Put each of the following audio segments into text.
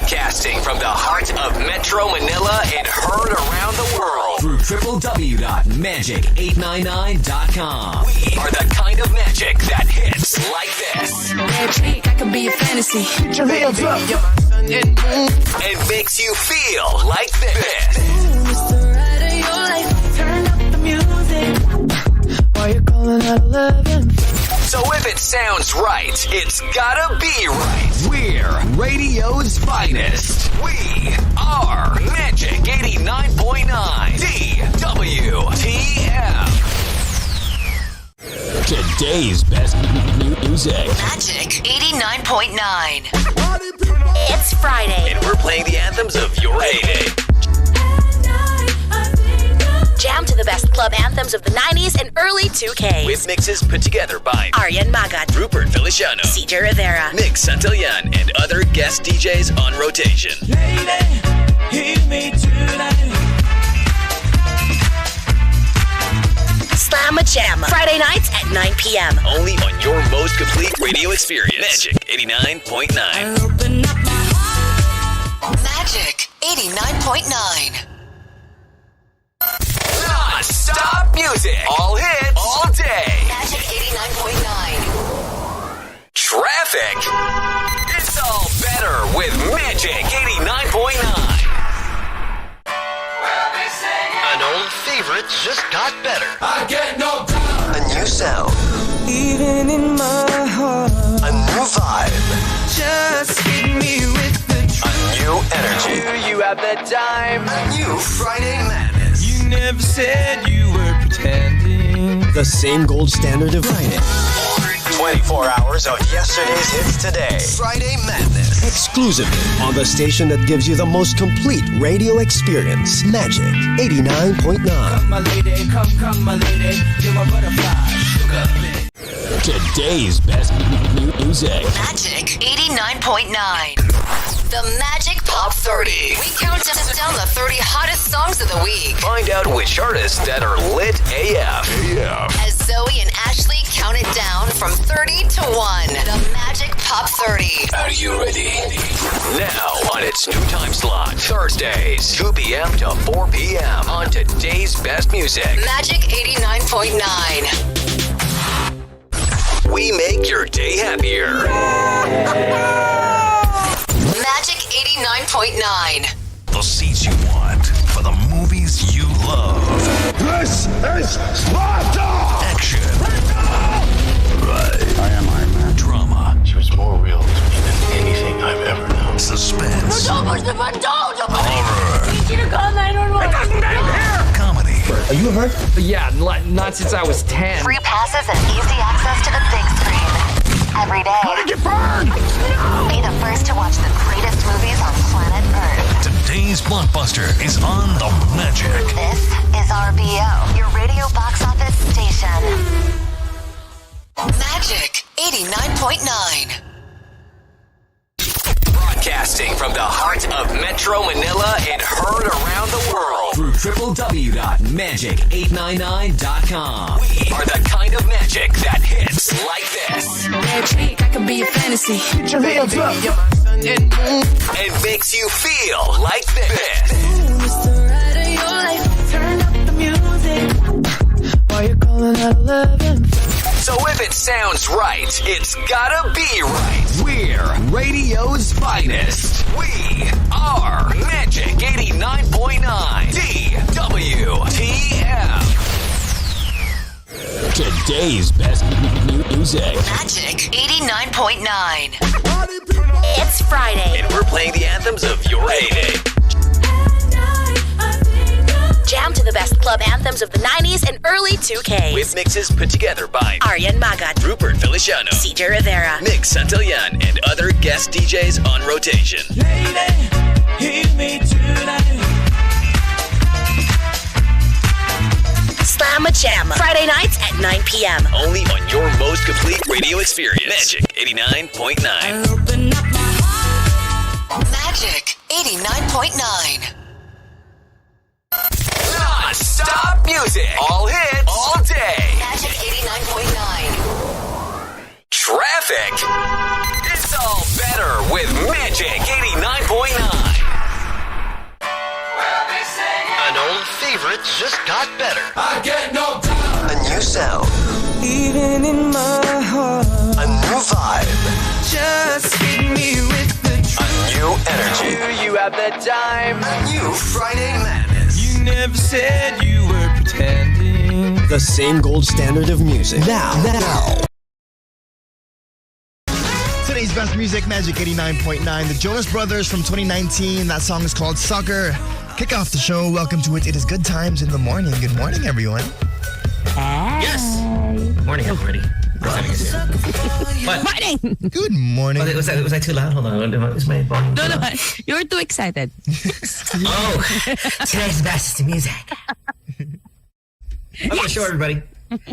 Broadcasting from the heart of Metro Manila and heard around the world through www.magic899.com. We are the kind of magic that hits like this. Magic, I can be a fantasy. Put your hands up. And makes you feel like this. It's the ride of your life. Turn up the music. While you're calling at 11. So if it sounds right, it's gotta be right. We're radio's finest. We are Magic 89.9 DWTM. Today's best music. Magic 89.9. It's Friday. And we're playing the anthems of your heyday. Jam to the best club anthems of the 90s and early 2Ks. With mixes put together by Aryan Magat, Rupert Feliciano, CJ Rivera, Nick Santillan, and other guest DJs on rotation. Lady, hear me tonight. Slamma Jamma. Friday nights at 9 p.m. Only on your most complete radio experience. Magic 89.9. Open up my heart. Magic 89.9. Non-stop music. All hits. All day. Magic 89.9. Traffic. It's all better with Magic 89.9. An old favorite just got better. I get no doubt. A new sound. Even in my heart, A new vibe. just hit me with the truth. A new energy. You have that time. A new Friday Madness. You never said you were pretending. The same gold standard of Friday. 24 hours of yesterday's hits today. Friday Madness. Exclusively on the station that gives you the most complete radio experience. Magic 89.9. My lady, come, my lady. You're my butterfly, sugar baby. Today's best music. Magic 89.9. The Magic Pop 30. We count down the 30 hottest songs of the week. Find out which artists that are lit AF. As Zoe and Ashley count it down from 30 to 1. The Magic Pop 30. Are you ready? Now on its new time slot, Thursdays, 2 p.m. to 4 p.m. on today's best music. Magic 89.9. We make your day happier. Magic 89.9. The seats you want for the movies you love. This is Sparta! Action. Right. I am Iron Man. Drama. She was more real to me than anything I've ever known. Suspense. Horror. Comedy. Are you hurt? Yeah, not since I was 10. Free passes and easy access to the big screen. Every day. How did you burn? Be the first to watch the greatest movies on planet Earth. Today's blockbuster is on the Magic. This is RBO, your radio box office station. Magic 89.9. Broadcasting from the heart of Metro Manila and heard around the world through www.magic899.com. We are the kind of magic that hits like this. Magic, I can be a fantasy. Put your hands up. And makes you feel like this. It's the ride of your life. Turn up the music. While you're calling at 11. So if it sounds right, it's gotta be right. We're radio's finest. We are Magic 89.9 DWTM. Today's best music. Magic 89.9. It's Friday. And we're playing the anthems of your heyday. Jam to the best club anthems of the 90s and early 2Ks. With mixes put together by Aryan Magat, Rupert Feliciano, CJ Rivera, Nick Santillan, and other guest DJs on rotation. Lady, hear me tonight. Slamma Jamma. Friday nights at 9 p.m. Only on your most complete radio experience. Magic 89.9. Open up my heart. Magic 89.9. Non-stop music. All hits. All day. Magic 89.9. Traffic. It's all better with Magic 89.9. An old favorite just got better. I get no time. A new sound. Even in my heart, A new vibe. just hit me with the A new energy. You have the time. A new Friday madness. You never said you were pretending. The same gold standard of music. Now. Today's best music, Magic 89.9. The Jonas Brothers from 2019. That song is called Sucker. Kick off the show. Welcome to it. It is Good Times in the Morning. Good morning, everyone. Yes. Morning, everybody. What? Morning. Good morning. Was I too loud? Hold on. Is my volume? No. You were too excited. Oh, today's best music. Okay, sure, everybody.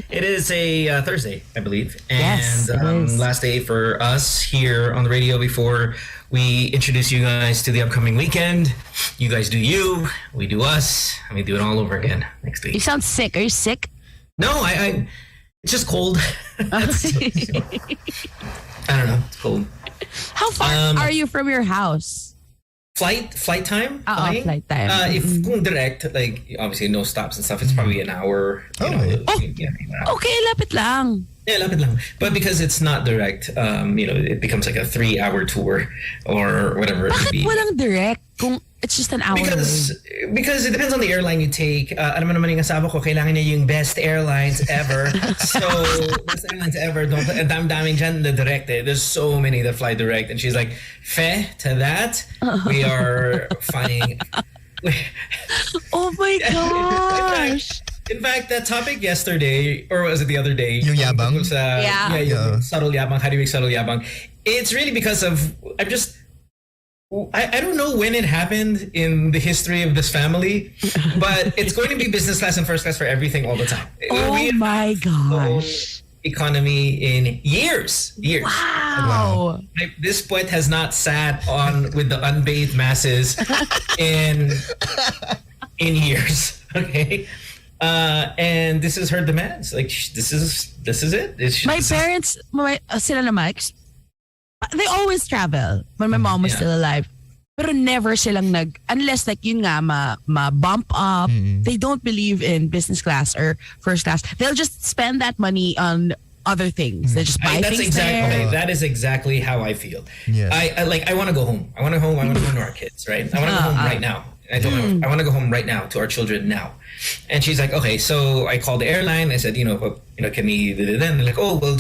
It is a Thursday, I believe. And Yes, it is. last day for us here on the radio before we introduce you guys to the upcoming weekend. You guys do you, we do us, and we do it all over again next week. You sound sick. Are you sick? No, I it's just cold. I don't know. It's cold. How far are you from your house? Flight time? Flight time. If kung direct, like obviously no stops and stuff, it's probably an hour. An hour. Okay, lapit lang. Yeah, lapit lang. But because it's not direct, it becomes like a 3-hour tour or whatever it would be. Bakit walang direct kung it's just an hour Because it depends on the airline you take. Alam mo naman yung asawa ko, kailangan niya yung best airlines ever. So, best airlines ever. Ang daming dyan na direct eh. There's so many that fly direct. And she's like, to that, we are flying. Oh my gosh. In fact, that topic yesterday, or was it the other day? Yung yabang? Yung subtle yabang. How do you make subtle yabang? It's really because of, I don't know when it happened in the history of this family, but it's going to be business class and first class for everything all the time. Oh my gosh. Economy in years. Wow. This poet has not sat on with the unbathed masses in years. Okay. And this is her demands. Like this is it. My parents, sila naman, they always travel when my mom was still alive. Pero never silang unless like yun nga, ma-bump up. They don't believe in business class or first class. They'll just spend that money on other things. They just buy things there. That is exactly how I feel. Yes. I want to go home. I want to go home to our kids, right? I want to go home right now. I want to go home right now to our children now. And she's like, okay. So I called the airline. I said, can we? Then they're like, oh, well,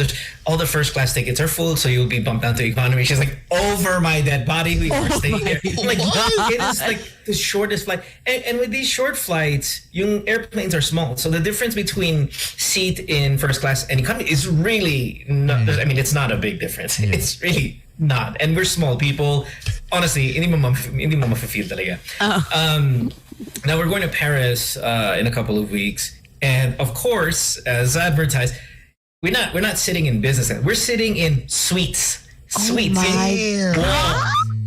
all the first class tickets are full, so you'll be bumped down to economy. She's like, over my dead body, we are staying here. I'm like, it is like the shortest flight. And with these short flights, yung airplanes are small, so the difference between seat in first class and economy is really not. I mean, it's not a big difference. Yeah. It's really not. And we're small people. Honestly, hindi mo ma-feel talaga. Now we're going to Paris in a couple of weeks, and of course, as advertised, we're not sitting in business. We're sitting in suites. Suites. Oh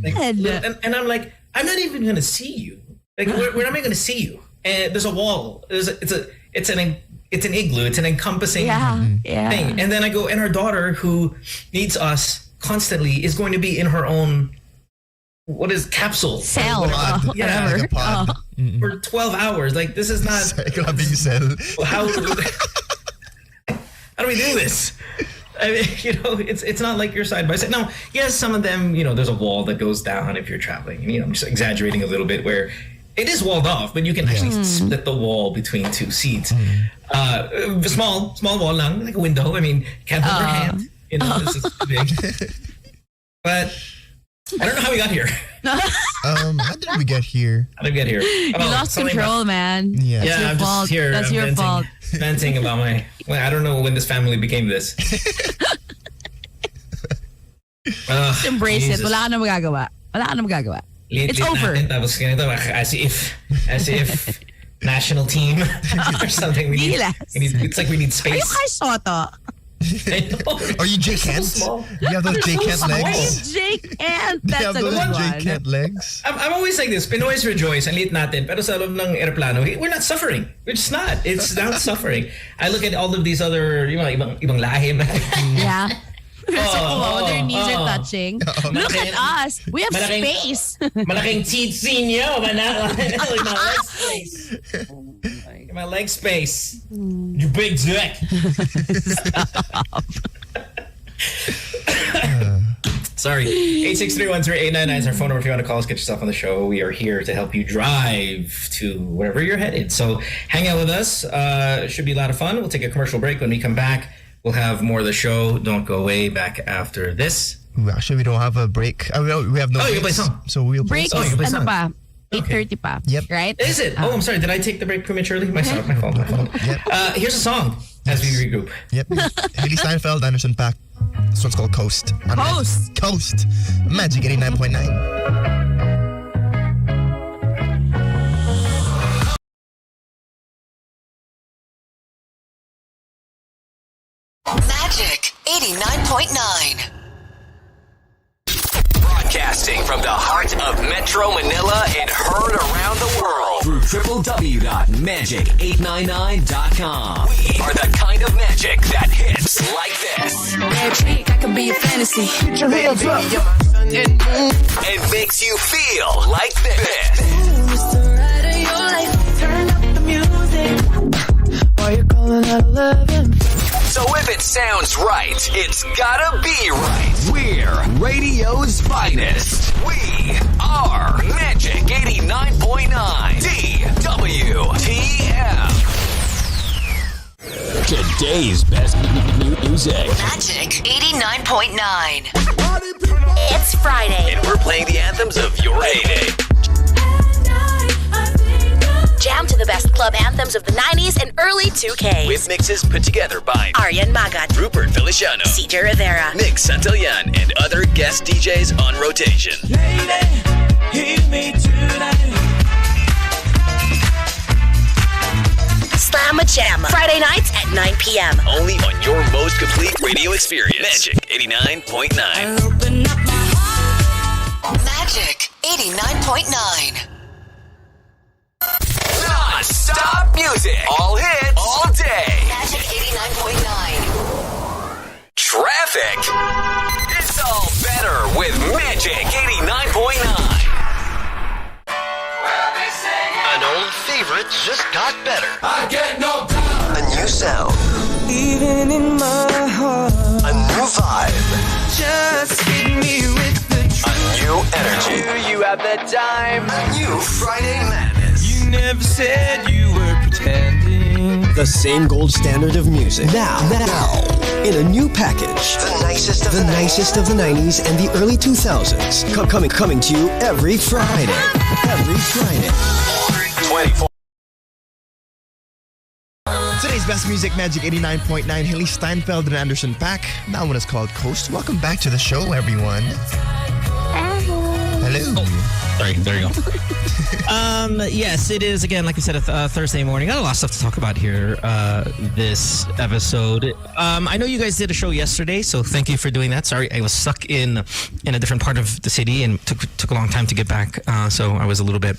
my God. And I'm like, I'm not even going to see you. Like we're not even going to see you. And there's a wall. It's an igloo. It's an encompassing thing. And then I go, and our daughter, who needs us constantly, is going to be in her own. What is capsule? Cell. Like a pod. For 12 hours. Like, this is not... cell. How do we do this? I mean, it's not like you're side by side. Now, yes, some of them, there's a wall that goes down if you're traveling. I'm just exaggerating a little bit where it is walled off, but you can actually split the wall between two seats. Small wall lang, like a window. I mean, can't hold your hand. This is big. But... I don't know how we got here. How did we get here? You lost control, man. Yeah. That's your I'm fault. just here. That's your fault. Venting about I don't know when this family became this. Just embrace it. Wala ka na magagawa. It's over. Tapos ganito, as if national team or something. It's like we need space. Are you Kai Soto? Are you Jay Kent? You have those Jay Kent legs? Are you Jay Kent? That's a good one. Jay Kent legs? I'm always like this. Pinoy's rejoice. Ang liit natin. Pero sa loob ng aeroplano, we're not suffering. We're just not. It's not suffering. I look at all of these other, ibang lahi. Yeah. So cool. Their knees are touching. Look at us. We have space. Malaking tsitsi niyo. My leg space. My leg space. You big dick. Sorry. 863-13899 is our phone number if you want to call us, get yourself on the show. We are here to help you drive to wherever you're headed. So hang out with us. Should be a lot of fun. We'll take a commercial break. When we come back, we'll have more of the show. Don't go away. Back after this. Actually, we don't have a break. We have no breaks. You play song. So we'll play break. Ano pa? 8:30 pa. Yep. Right? Is it? I'm sorry. Did I take the break prematurely? My fault. Yep. Here's a song as we regroup. Yep. Haley Steinfeld, Anderson .Paak. This one's called Coast. Coast. Magic 89.9. Magic 89.9. Broadcasting from the heart of Metro Manila and heard around the world through www.magic899.com. We are the kind of magic that hits like this. Magic, I can be a fantasy. And makes you feel like this. It's the ride of your life. Turn up the music. While you're calling out 11. So if it sounds right, it's gotta be right. We're radio's finest. We are Magic 89.9 DWTM. Today's best music. Magic 89.9. It's Friday. And we're playing the anthems of your heyday. Jam to the best club anthems of the 90s and early 2Ks. With mixes put together by Aryan Magat, Rupert Feliciano, CJ Rivera, Nick Santillan, and other guest DJs on rotation. Lady, hear me tonight. Slamma Jamma. Friday nights at 9 p.m. Only on your most complete radio experience. Magic 89.9. Open up my heart. Magic 89.9. Non-stop music. All hits. All day. Magic 89.9. Traffic. It's all better with Magic 89.9. An old favorite just got better. I get no doubt. A new sound. Even in my heart. A new vibe. Just hit me with the truth. A new energy. You have the time. A new Friday madness. You never said you were pretending. The same gold standard of music. Now, in a new package. The nicest of the 90s and the early 2000s. Coming to you every Friday. Every Friday. 24. Today's best music, Magic 89.9. Haley Steinfeld and Anderson .Paak. That one is called Coast. Welcome back to the show, everyone. Hello. Sorry, there you go. Yes, it is, again, like I said, a Thursday morning. Got a lot of stuff to talk about here this episode. I know you guys did a show yesterday, so thank you for doing that. Sorry, I was stuck in a different part of the city and took a long time to get back, so I was a little bit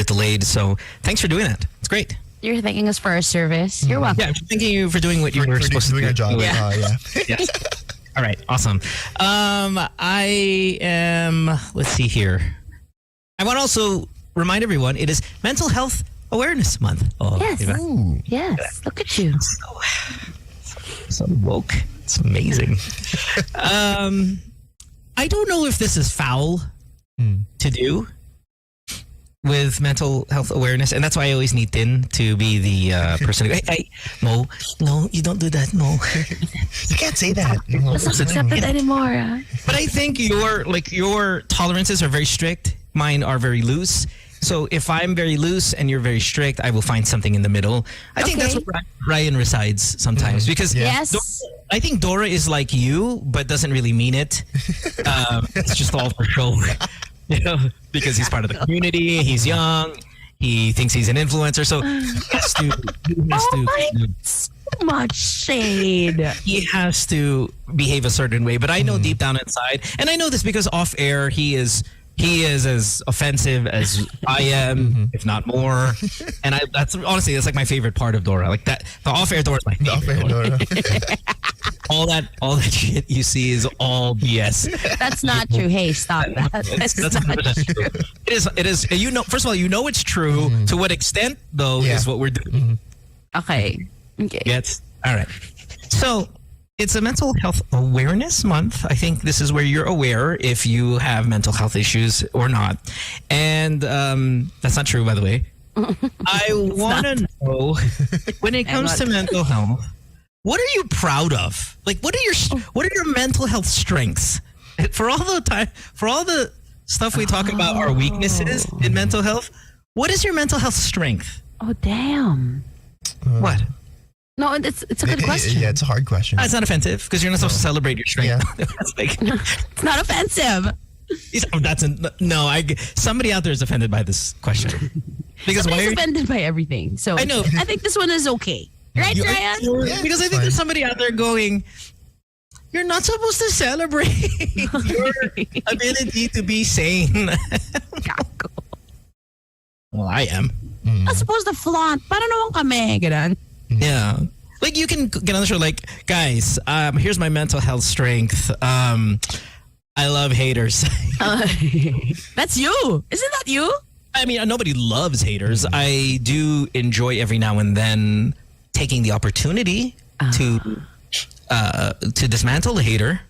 delayed. So thanks for doing that. It's great. You're thanking us for our service. You're welcome. Yeah, I'm thanking you for doing what you were supposed to do. Doing your job. Yeah. Yes. All right, awesome. I am, let's see here. I want to also remind everyone, it is Mental Health Awareness Month. Oh, Yes. diba? Yes. Look at you. So woke. It's amazing. I don't know if this is foul to do with mental health awareness, and that's why I always need Tin to be the person who, hey, no, you don't do that, no. You can't say that. It's not accepted anymore. But I think your tolerances are very strict. Mine are very loose. So if I'm very loose and you're very strict, I will find something in the middle. I think that's where Ryan resides sometimes. Because I think Dora is like you, but doesn't really mean it. It's just all for show. You know, because he's part of the community, he's young, he thinks he's an influencer, so he has to So much shade. He has to behave a certain way. But I know deep down inside, and I know this because off air he is as offensive as I am, if not more. And that's honestly, that's like my favorite part of Dora. Like that, the off-air Dora is my favorite. all that shit you see is all BS. That's not true. Hey, stop that. That's not 100% true. It is. You know, first of all, you know it's true. To what extent, though, is what we're doing. Okay. Yes. All right. So it's a mental health awareness month. I think this is where you're aware if you have mental health issues or not. And that's not true, by the way. I want to know, when it comes to mental health, what are you proud of? Like, what are your mental health strengths? For all the stuff we talk about our weaknesses in mental health, what is your mental health strength? Oh, damn. What? No, it's a good question. Yeah, it's a hard question. It's not offensive because you're not supposed to celebrate your strength. Yeah. It's not offensive. Somebody out there is offended by this question. Because Somebody's offended by everything. So I know. I think this one is okay. Right, Ryan? Because I think there's somebody out there going, you're not supposed to celebrate your ability to be sane. Well, I am. Not supposed to flaunt. Para naman kami. Ganun. Yeah. Like, you can get on the show like, guys, here's my mental health strength. I love haters. That's you. Isn't that you? I mean, nobody loves haters. I do enjoy every now and then taking the opportunity to dismantle a hater.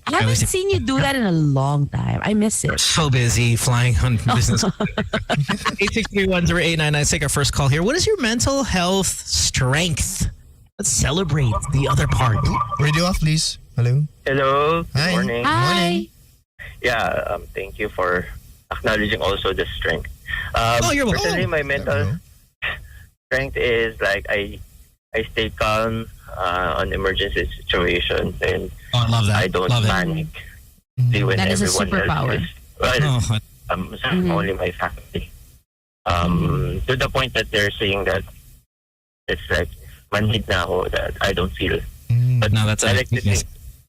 I haven't seen you do that in a long time. I miss it. So busy flying on business. 8631089. Let's take our first call here. What is your mental health strength? Let's celebrate the other part. Radio off, please. Hello. Hello. Hi. Good morning. Hi. Yeah, thank you for acknowledging also the strength. You're welcome. Personally, my mental strength is like I stay calm on emergency situations, and I love that. I don't panic. See when That is a everyone superpower. else is only my family. To the point that they're saying that it's like manhid na ako, that I don't feel. But no, that's I like to think.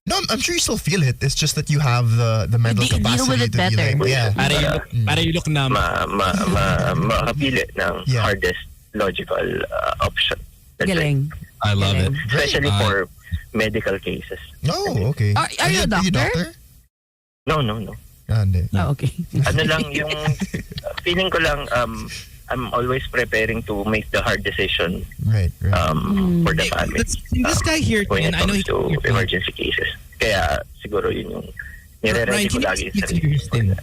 No, I'm sure you still feel it. It's just that you have the mental Deal capacity with it to better. be like, yeah. Para you look numb. Makapili ng hardest logical option. That's Galing. I love it. Especially for medical cases. Oh, okay. Are you a doctor? No. Hindi. Oh, okay. Ano lang yung feeling ko lang I'm always preparing to make the hard decision right. for the family. This guy here, when it I know comes to emergency cases. Kaya siguro yun yung nire-ready ko lagi sa sarili.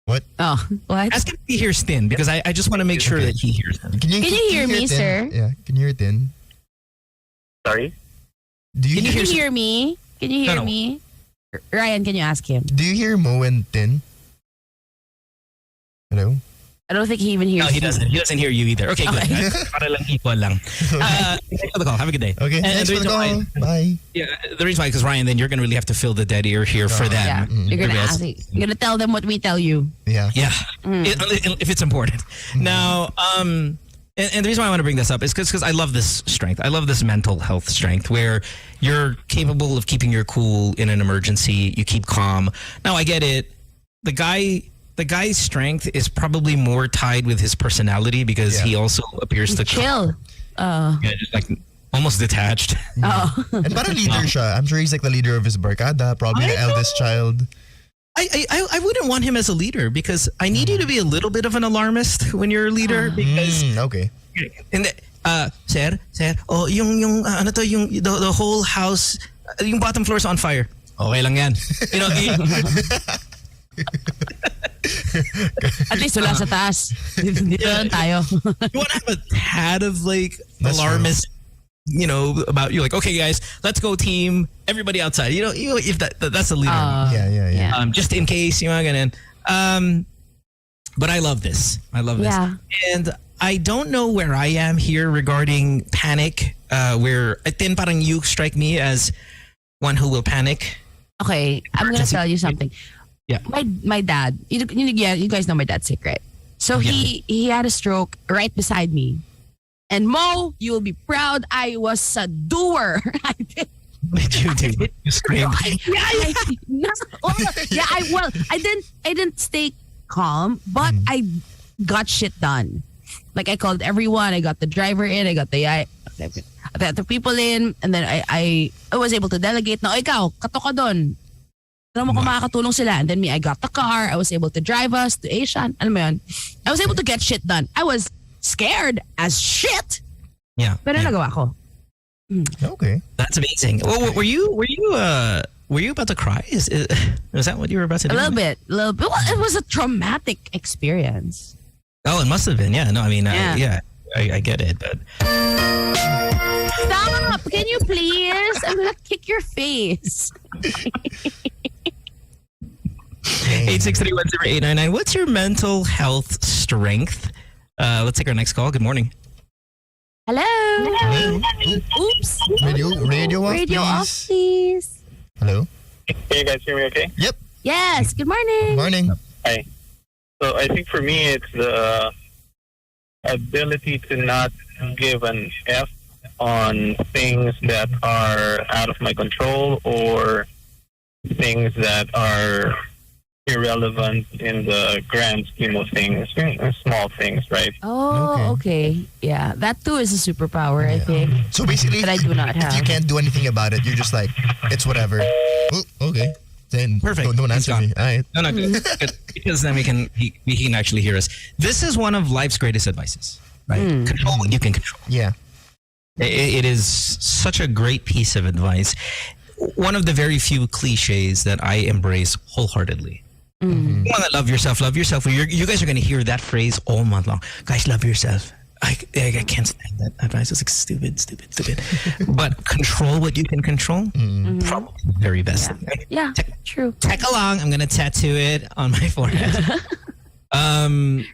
What? Oh, what? Ask him if he hears thin because I just want to make sure that he hears him. Can you hear me, thin? sir? Yeah, can you hear thin? Sorry? Do you Can you hear me? Can you hear No. me? Ryan, can you ask him? Do you hear Mo and Tin? Hello? I don't think he even hears No, he you. doesn't. He doesn't hear you either. Okay, good. Okay. Para lang equal lang. Thanks for the call. Have a good day. Okay, thanks the for the reason call. Bye. Yeah, the reason why, because Ryan, then you're going to really have to fill the dead ear here for them. Yeah, you're gonna Yes. ask. You're gonna tell them what we tell you. Yeah. Yeah, if it's important. Now, and the reason why I want to bring this up is because I love this strength. I love this mental health strength where you're capable of keeping your cool in an emergency. You keep calm. Now, I get it. The guy's strength is probably more tied with his personality because he also appears to Chill. just like almost detached. And para leader siya. I'm sure he's like the leader of his barkada, probably the eldest child. I wouldn't want him as a leader because I need you to be a little bit of an alarmist when you're a leader because okay. And sir, yung ano to yung the whole house, yung bottom floor is on fire. Okay lang yan. You know, At least wala sa taas. Dito lang tayo. You want to have a tad of like alarmist, you know, about you like, okay guys, let's go team, everybody outside. You know if that's a leader. Yeah. Just in case, you know, ganun. But I love this. Yeah. And I don't know where I am here regarding panic. Where then parang you strike me as one who will panic. Okay, I'm gonna tell you something. Yeah. My dad, you guys know my dad's sick, right? So he had a stroke right beside me. And Mo, you will be proud, I was a doer. I did. You screamed. I didn't stay calm, but I got shit done. Like I called everyone, I got the driver in, I got the the other people in, and then I was able to delegate. Now, ikaw, kato ka doon. Alam mo kung makakatulong sila. And then me, I got the car. I was able to drive us to Asian. Alam mo yun? I was able to get shit done. I was scared as shit. Yeah. Pero nagawa ko. Okay. That's amazing. Well, were you about to cry? Is that what you were about to do? A little bit. Well, it was a traumatic experience. Oh, it must have been. Yeah. No, I mean, Yeah. I get it. But Stop! Can you please? I'm gonna kick your face. 863-10-899. What's your mental health strength? Let's take our next call. Good morning. Hello. Oops. Radio off, please. Hello. Can you guys hear me okay? Yep. Yes. Good morning. Morning. Hi. So I think for me, it's the ability to not give an F on things that are out of my control or things that are irrelevant in the grand scheme of things, small things, right? Oh, okay. Yeah, that too is a superpower, I think. So basically, that I do not if have. you can't do anything about it, you're just like, it's whatever. Oh, okay. Then Perfect. Don't answer me. All right. No, good. Good. Because then he can actually hear us. This is one of life's greatest advices, right? Control what you can control. Yeah. It is such a great piece of advice. One of the very few cliches that I embrace wholeheartedly. You want to love yourself. Well, you guys are going to hear that phrase all month long. Guys, love yourself. I can't stand that advice. It's like stupid. But control what you can control. Probably the very best thing. Right? Yeah, true. Tag along. I'm going to tattoo it on my forehead.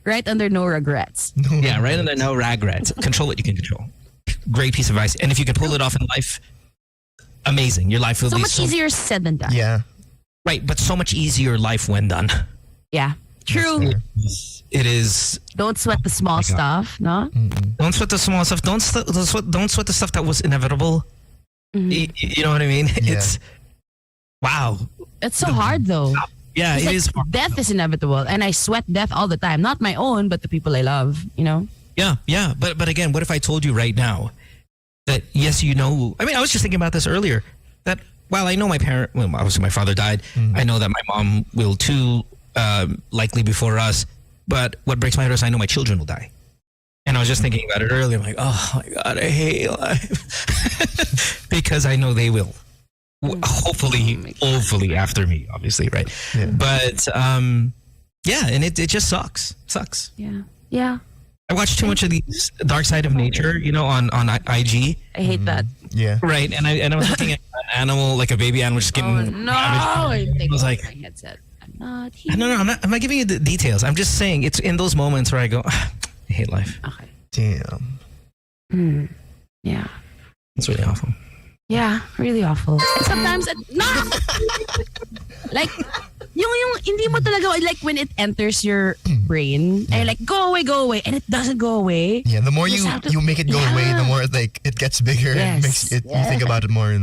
Right under no regrets. Yeah, right under no regrets. Control what you can control. Great piece of advice. And if you can pull it off in life, amazing. Your life will So be much easier said than done. Yeah. Right, but so much easier life when done. Yeah, true. It is. Don't sweat the small stuff, no? Don't sweat the small stuff. Don't sweat the stuff that was inevitable. You know what I mean? Yeah. It's wow. It's so hard though. Yeah, It's it is. Death is inevitable, and I sweat death all the time. Not my own, but the people I love. You know. Yeah. But again, what if I told you right now that yes, you know? I mean, I was just thinking about this earlier. That while I know obviously my father died. I know that my mom will too, likely before us. But what breaks my heart is I know my children will die. And I was just thinking about it earlier. I'm like, oh my God, I hate life. Because I know they will. Hopefully after me, obviously, right? Yeah. But, yeah, and it just sucks. Sucks. Yeah. I watch too much of the dark side of nature, on IG. I hate that. Yeah. Right. And I was looking at an animal, like a baby animal just getting No, ravaged. I was like, my headset. I'm not here. No, I'm not giving you the details. I'm just saying it's in those moments where I go, I hate life. Okay. Damn. Yeah. It's really awful. Yeah, really awful. And sometimes, like, yung hindi mo talaga, like when it enters your brain, and you're like, go away, and it doesn't go away. Yeah, the more you make it go away, the more like it gets bigger and makes it, you think about it more,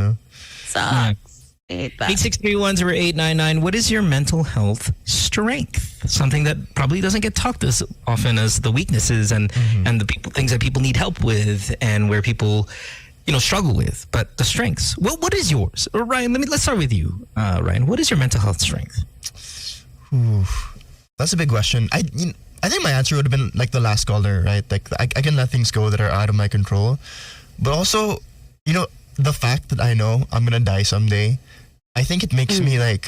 Sucks. I hate that. 863-10-899. What is your mental health strength? Something that probably doesn't get talked as often as the weaknesses and the things that people need help with, and where people struggle with, but the strengths. What is yours? Ryan, let's start with you. Ryan, what is your mental health strength? That's a big question. I think my answer would have been like the last caller, right? Like I can let things go that are out of my control, but also, the fact that I know I'm gonna die someday, I think it makes me I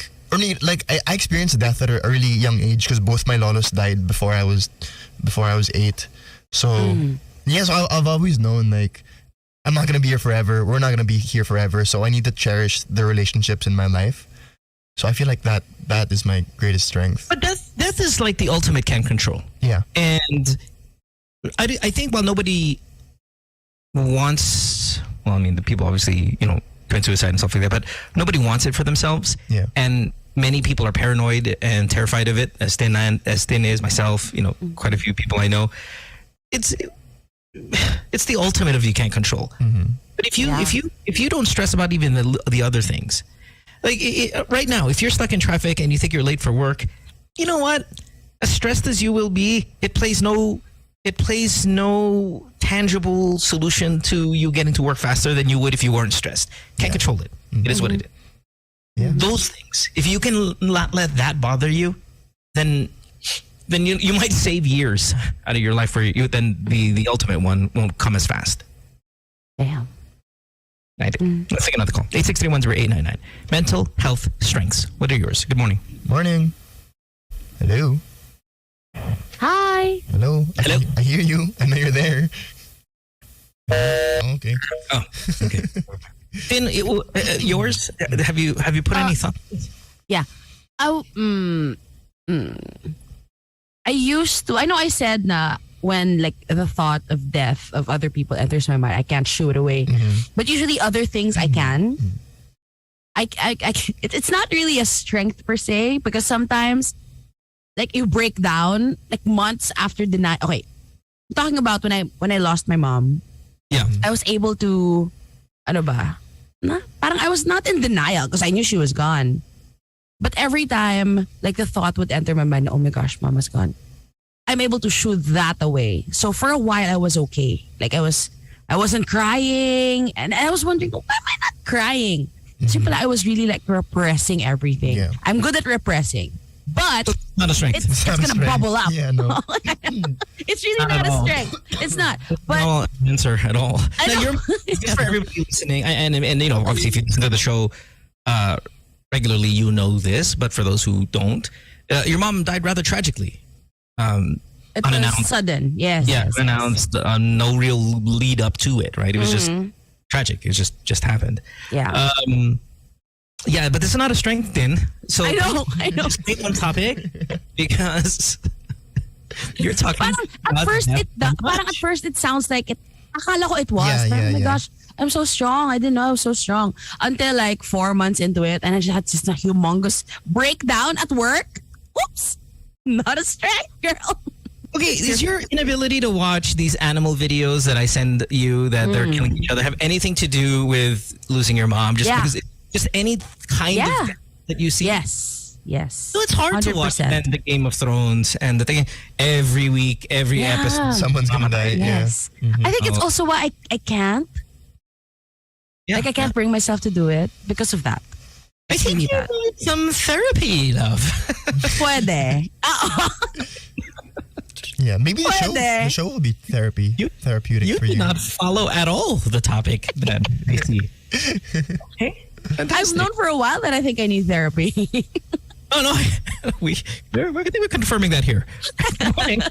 experienced death at an early young age because both my lolos died before I was 8. So yes, I've always known like I'm not gonna be here forever. We're not gonna be here forever. So I need to cherish the relationships in my life. So I feel like that is my greatest strength. But death is like the ultimate can control. Yeah. And I think while nobody wants, the people obviously, commit suicide and stuff like that, but nobody wants it for themselves. Yeah. And many people are paranoid and terrified of it, as Tin is, myself, quite a few people I know. It's the ultimate of you can't control. But if you don't stress about even the other things, like right now, if you're stuck in traffic and you think you're late for work, you know what? As stressed as you will be, it plays no it plays no tangible solution to you getting to work faster than you would if you weren't stressed. Can't control it. It is what it is. Yeah. Those things, if you can not let that bother you, then you might save years out of your life where then the ultimate one won't come as fast. Damn. Let's take another call. 863-10899. Mental health strengths. What are yours? Good morning. Morning. Hello. Hi. Hello. Hello. I hear you. I know you're there. Okay. Oh, okay. Then yours? Have you put any thought? Yeah. I used to. I know I said na when like the thought of death of other people enters my mind, I can't shoo it away. But usually other things I can. It's not really a strength per se because sometimes like you break down like months after denial. Okay, I'm talking about when I lost my mom. Yeah, I was able to, ano ba? Parang I was not in denial because I knew she was gone. But every time like the thought would enter my mind, oh my gosh, mama's gone. I'm able to shoo that away. So for a while I was okay. Like I wasn't crying and I was wondering, why am I not crying? Simple, I was really like repressing everything. Yeah. I'm good at repressing. But not a strength. It's gonna bubble up. Yeah, no. It's really not a strength. It's not. But no answer at all. I know. Just for everybody listening, and you know, obviously, if you listen to the show regularly, you know this. But for those who don't, your mom died rather tragically. It unannounced. was sudden. Yes. Yeah, yes, unannounced. No real lead up to it. Right. It was just tragic. It just happened. Yeah. Yeah, but this is not a strength then. So I know. Stay on topic because you're talking. At first it sounds like it. Akala ko it was. Oh my gosh, I'm so strong. I didn't know I was so strong until like 4 months into it, and I just had just a humongous breakdown at work. Oops, not a strength, girl. Okay, is your inability to watch these animal videos that I send you that they're killing each other have anything to do with losing your mom? Just because it's just any kind of that you see? Yes. So it's hard 100%. To watch then the Game of Thrones and the thing every week, every episode. Someone's gonna die. Yes. Yeah. I think it's also why I can't. Yeah. Like I can't bring myself to do it because of that. I think you need some therapy, love. Puede. Yeah, maybe the show will be therapeutic for you. You did not follow at all the topic that I see. Okay. I've known for a while that I think I need therapy. Oh no, we're confirming that here. Good morning.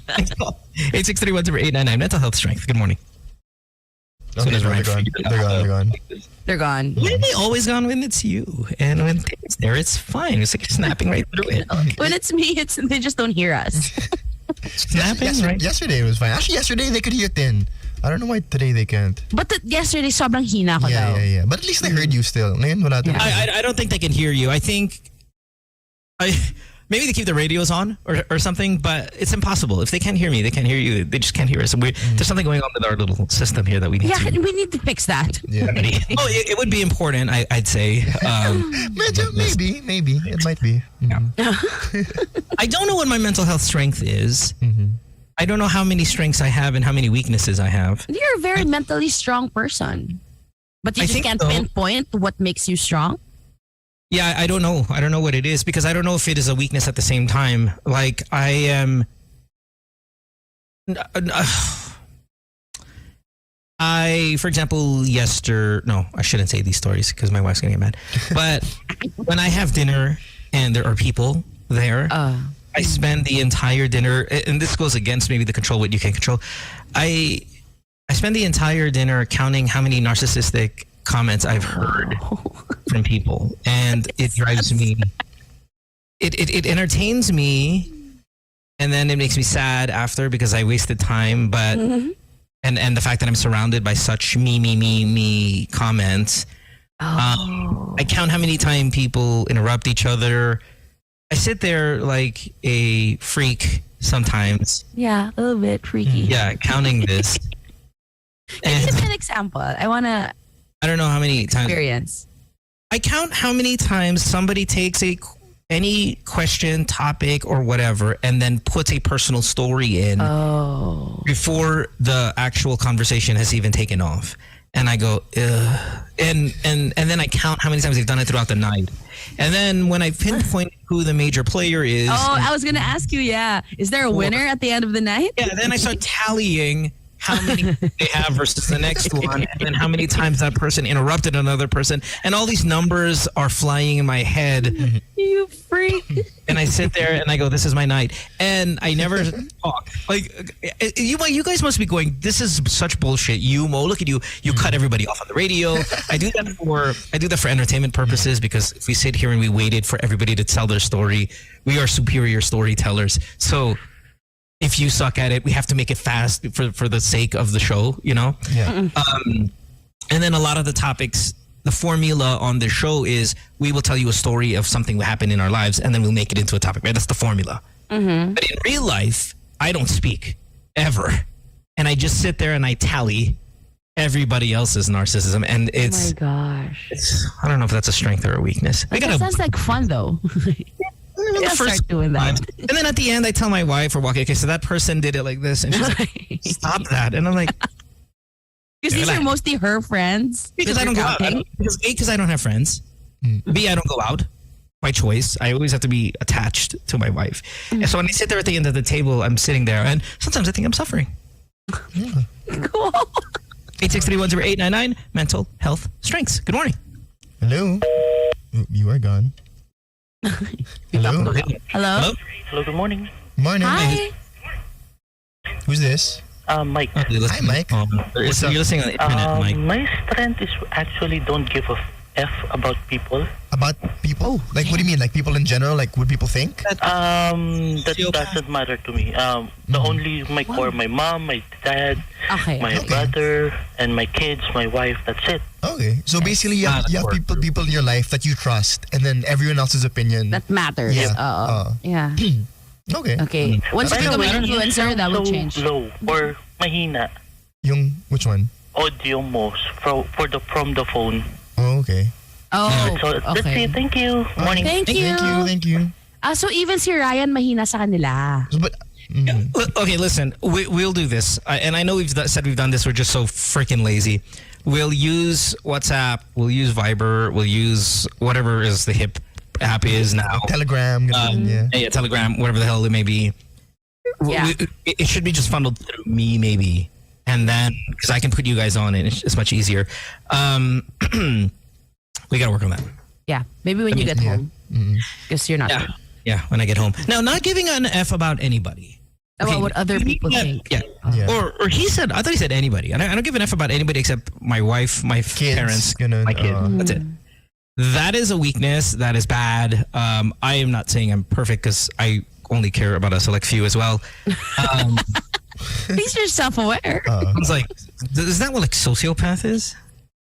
863-10899. Mental health strength. Good morning. Okay, they're gone. They're gone. Why are they always gone when it's you? And when it's there, it's fine. It's like snapping right through it. When it's me, they just don't hear us. Snapping right. Yesterday it was fine. Actually, yesterday they could hear thin. I don't know why today they can't. But yesterday sobrang hina ko daw. Yeah. But at least they heard you still. Ngayon wala. I don't think they can hear you. I think maybe they keep the radios on or something, but it's impossible. If they can't hear me, they can't hear you. They just can't hear us. There's something going on with our little system here that we need to... Yeah, we need to fix that. Yeah. It would be important, I'd say. Maybe. It might be. Yeah. I don't know what my mental health strength is. I don't know how many strengths I have and how many weaknesses I have. You're a very mentally strong person. But you just can't pinpoint what makes you strong? Yeah, I don't know. I don't know what it is because I don't know if it is a weakness at the same time. Like I am... for example, no, I shouldn't say these stories because my wife's going to get mad. But when I have dinner and there are people there, I spend the entire dinner, and this goes against maybe the control what you can control. I spend the entire dinner counting how many narcissistic comments I've heard from people, and it drives me. It entertains me, and then it makes me sad after because I wasted time. But and the fact that I'm surrounded by such me comments. I count how many times people interrupt each other. I sit there like a freak sometimes. Yeah, a little bit freaky. Yeah, counting this. Give me an example. I don't know how many times. Experience. I count how many times somebody takes a any question, topic, or whatever, and then puts a personal story in before the actual conversation has even taken off. And I go, ugh. And then I count how many times they've done it throughout the night. And then when I pinpoint who the major player is... Oh, I was going to ask you, is there a winner at the end of the night? Yeah, then I start tallying how many they have versus the next one, and then how many times that person interrupted another person, and all these numbers are flying in my head. You freak. And I sit there and I go, this is my night. And I never talk. Like, you guys must be going, this is such bullshit. You, Mo, look at you. You cut everybody off on the radio. I do that for entertainment purposes, because if we sit here and we waited for everybody to tell their story, we are superior storytellers. So if you suck at it, we have to make it fast for the sake of the show, you know? Yeah. And then a lot of the topics, the formula on the show is we will tell you a story of something that happened in our lives, and then we'll make it into a topic, right? That's the formula. Mm-hmm. But in real life, I don't speak ever. And I just sit there and I tally everybody else's narcissism. And it's... Oh my gosh. I don't know if that's a strength or a weakness. That sounds like fun, though. Let's start doing that. And then at the end, I tell my wife, we're walking, okay, so that person did it like this. And she's like, stop that. And I'm like... Because these are mostly her friends. Because I don't go out. Because I don't have friends. B, I don't go out by choice. I always have to be attached to my wife. And so when I sit there at the end of the table, I'm sitting there, and sometimes I think I'm suffering. Cool. 863-10899, mental health strengths. Good morning. Hello. You are gone. Hello. Hello. Hello, good morning. Morning. Hi. Who's this? Mike. Hi, Mike. You're listening on the internet, Mike. My strength is actually don't give a F about people. About people? Like, what do you mean? Like, people in general? Like, what people think? That doesn't matter to me. The only my core, my mom, my dad, my brother, and my kids, my wife. That's it. Okay, so basically, you have people in your life that you trust, and then everyone else's opinion that matters. Yeah. Yeah. Okay. Once you become an influencer, that will change. Low or mahina. Which one? Audio most from the phone. Oh, okay. Oh, so that's it. Thank you. Morning. Thank you. So even si Ryan mahina sa kanila. So, but okay, listen. We'll do this, and I know we've said we've done this. We're just so freaking lazy. We'll use WhatsApp. We'll use Viber. We'll use whatever is the hip app is now. Telegram. Yeah, Telegram. Whatever the hell it may be. Yeah. It should be just funneled through me, maybe. And then, because I can put you guys on it, it's much easier. We got to work on that. Yeah, maybe when you get home. Because you're not. Yeah, when I get home. Now, not giving an F about anybody. About what other people think. Yeah. Or he said, I thought he said anybody. I don't give an F about anybody except my wife, my parents, my kids. That's it. That is a weakness. That is bad. I am not saying I'm perfect, because I only care about a select few as well. At least you're self-aware. I was like, is that what like sociopath is?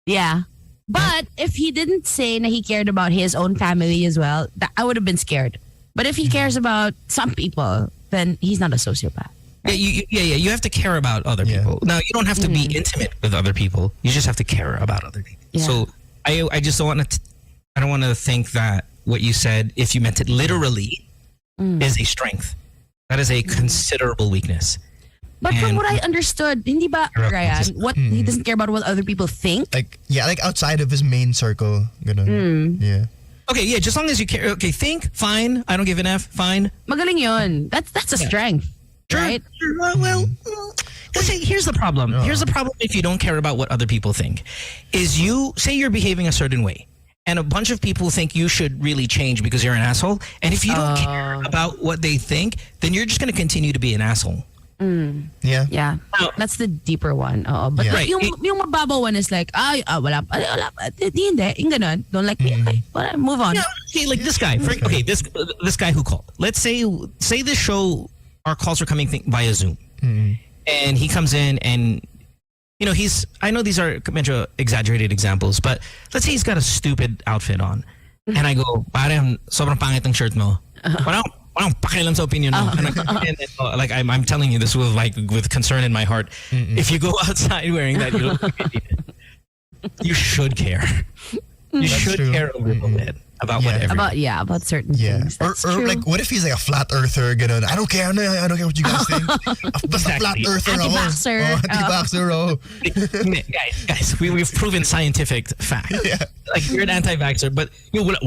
Yeah. But if he didn't say that he cared about his own family as well, I would have been scared. But if he cares about some people, then he's not a sociopath. Right? Yeah. You have to care about other people. Now, you don't have to be intimate with other people. You just have to care about other people. Yeah. So I just don't want to. I don't want to think that what you said, if you meant it literally, is a strength. That is a considerable weakness. But from what I understood, hindi ba, Ryan, he doesn't care about what other people think? Like outside of his main circle. Yeah. Okay, yeah, just as long as you care. Okay, think, fine. I don't give an F, fine. Magaling yun. That's a strength, right? Sure. Well, let's say, here's the problem. Here's the problem if you don't care about what other people think. Is say you're behaving a certain way, and a bunch of people think you should really change because you're an asshole. And if you don't care about what they think, then you're just going to continue to be an asshole. Yeah. That's the deeper one. But yung mababaw one is like, wala, hindi, yung ganun. Don't like me. Okay, move on. Yeah, okay, like this guy. Okay, this guy who called. Let's say this show, our calls are coming via Zoom. And he comes in and, I know these are medyo exaggerated examples, but let's say he's got a stupid outfit on. And I go, parang sobrang pangit ang shirt mo. Walang pakialam sa opinion mo. And I'm telling you this with concern in my heart. If you go outside wearing that, you look like an idiot. You should care. You should care a little bit about whatever. About certain things. That's or true. like, what if he's like a flat earther? Ganun. I don't care. I don't care what you guys think. Basta flat earther ako. Anti-vaxxer. Anti-vaxxer. Guys, we've proven scientific fact. Yeah. Like, you're an anti-vaxxer, but wala,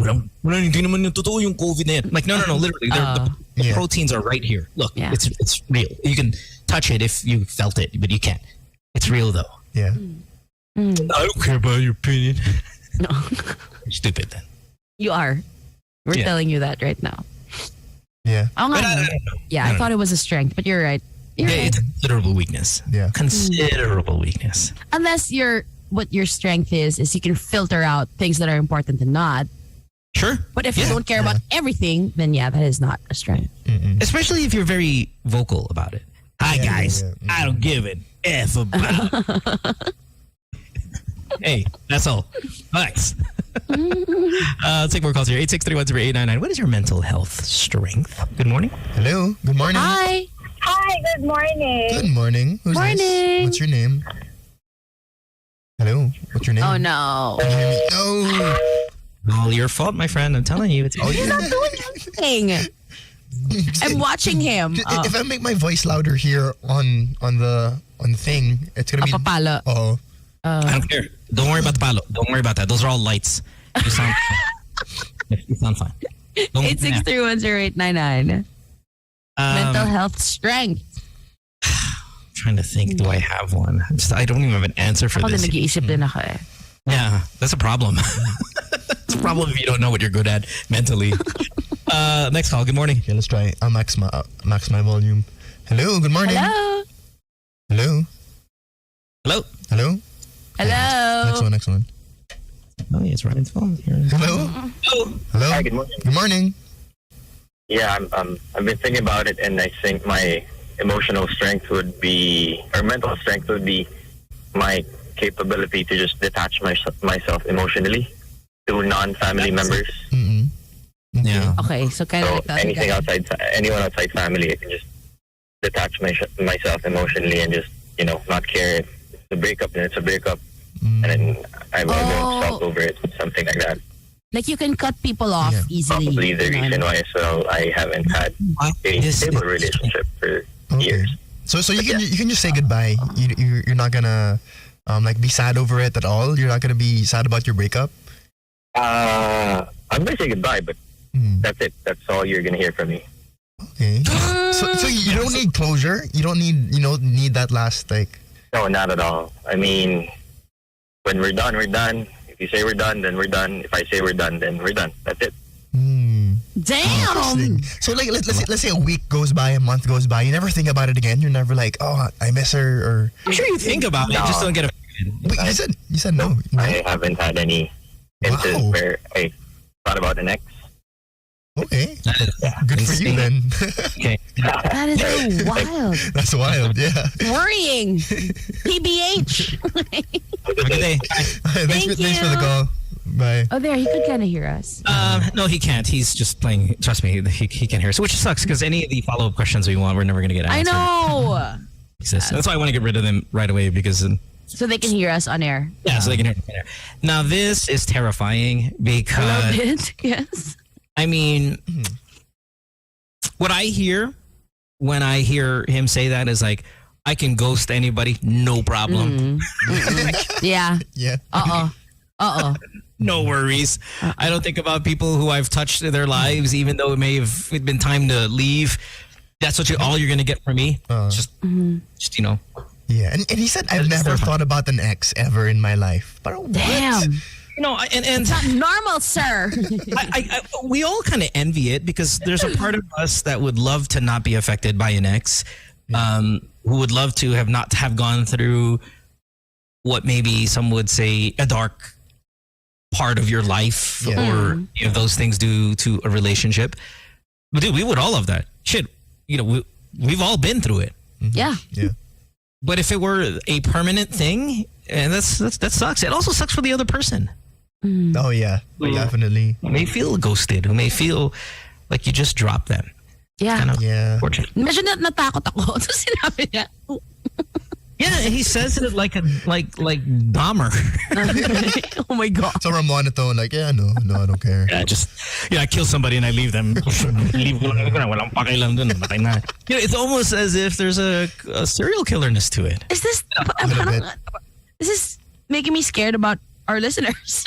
hindi naman yung totoo yung COVID na yan. Like, no, literally. The proteins are right here. Look, it's real. You can touch it if you felt it, but you can't. It's real, though. Yeah. I don't care about your opinion. No. You're stupid, then. You are. We're telling you that right now. Yeah. I thought it was a strength, but you're right. It's a considerable weakness. Yeah. Considerable weakness. Unless what your strength is you can filter out things that are important and not. Sure. But if you don't care about everything, then that is not a strength. Especially if you're very vocal about it. Hi, guys. I don't give an F about. Hey, that's all. Thanks. Let's take more calls here. 863-10899. What is your mental health strength? Good morning. Hello. Good morning. Hi. Hi, good morning. Good morning. Who's this? What's your name? Hello. What's your name? Oh, no. No. All your fault, my friend. I'm telling you. He's not doing anything. I'm watching him. If I make my voice louder here on the thing, it's gonna be papalo. Oh. I don't care. Don't worry about the palo. Don't worry about that. Those are all lights. You sound fine. You sound fine. 863-10899. Mental health strength. I'm trying to think. Do I have one? I don't even have an answer for this. Nag-iisip din ako eh. Yeah, that's a problem. It's a problem if you don't know what you're good at mentally. Next call. Good morning. Okay, let's try. I'll max my volume. Hello. Good morning. Hello. Hello. Hello. Hello. Hello. Next one. Oh, yeah, it's Ryan's phone here. Hello. Hello. Hi, good morning. Good morning. Yeah, I've been thinking about it, and I think my emotional strength would be, or mental strength would be, my capability to just detach myself emotionally to non-family members. Yeah. Okay, so kind of like that. Anyone outside family, I can just detach myself emotionally and just, not care. If it's a breakup, then it's a breakup. And then I won't solve over it, something like that. Like you can cut people off easily. Probably the reason why as well I haven't had a stable relationship for years. So you can just say goodbye. You're not gonna be sad over it at all. You're not gonna be sad about your breakup. I'm gonna say goodbye, but that's it. That's all you're gonna hear from me. Okay. So you don't need closure. You don't need that last like. No, not at all. I mean, when we're done, we're done. If you say we're done, then we're done. If I say we're done, then we're done. That's it. Damn. So like let's say a week goes by, a month goes by, you never think about it again. You're never like, oh, I miss her, or I'm sure you think about it, just don't get offended. Wait, you said no. I haven't had any instances where I thought about an ex. Okay. Good for you then. Okay. That is so wild. That's wild, yeah. Worrying. PBH. Have a good day. Thanks for the call. Bye. Oh, there, he could kind of hear us. No, he can't. He's just playing. Trust me, he can't hear us, which sucks because any of the follow-up questions we want, we're never going to get answered. I know. That's why I want to get rid of them right away because... So they can hear us on air. Yeah, so they can hear us on air. Now, this is terrifying because... A little bit, yes. I mean, what I hear when I hear him say that is like, I can ghost anybody, no problem. Yeah. Yeah. No worries. I don't think about people who I've touched in their lives, even though it may have been time to leave. That's all you're going to get from me. Just. Yeah, and he said, I've never thought about an ex ever in my life. But what? Damn. And it's not normal, sir. We all kind of envy it because there's a part of us that would love to not be affected by an ex, who would love to have gone through what maybe some would say a dark part of your life or those things do to a relationship. But dude, we would all love that. Shit, we've all been through it. Yeah. Yeah. But if it were a permanent thing, and that sucks. It also sucks for the other person. Oh yeah, definitely. Who may feel ghosted, who may feel like you just dropped them. Yeah. Kind of unfortunate. Medyo natakot ako. So sinabi niya. Yeah, he says it like Dahmer. Oh my God. So I'm monotone, like, yeah, no, I don't care. I kill somebody and I leave them. It's almost as if there's a serial killerness to it. Is this making me scared about our listeners?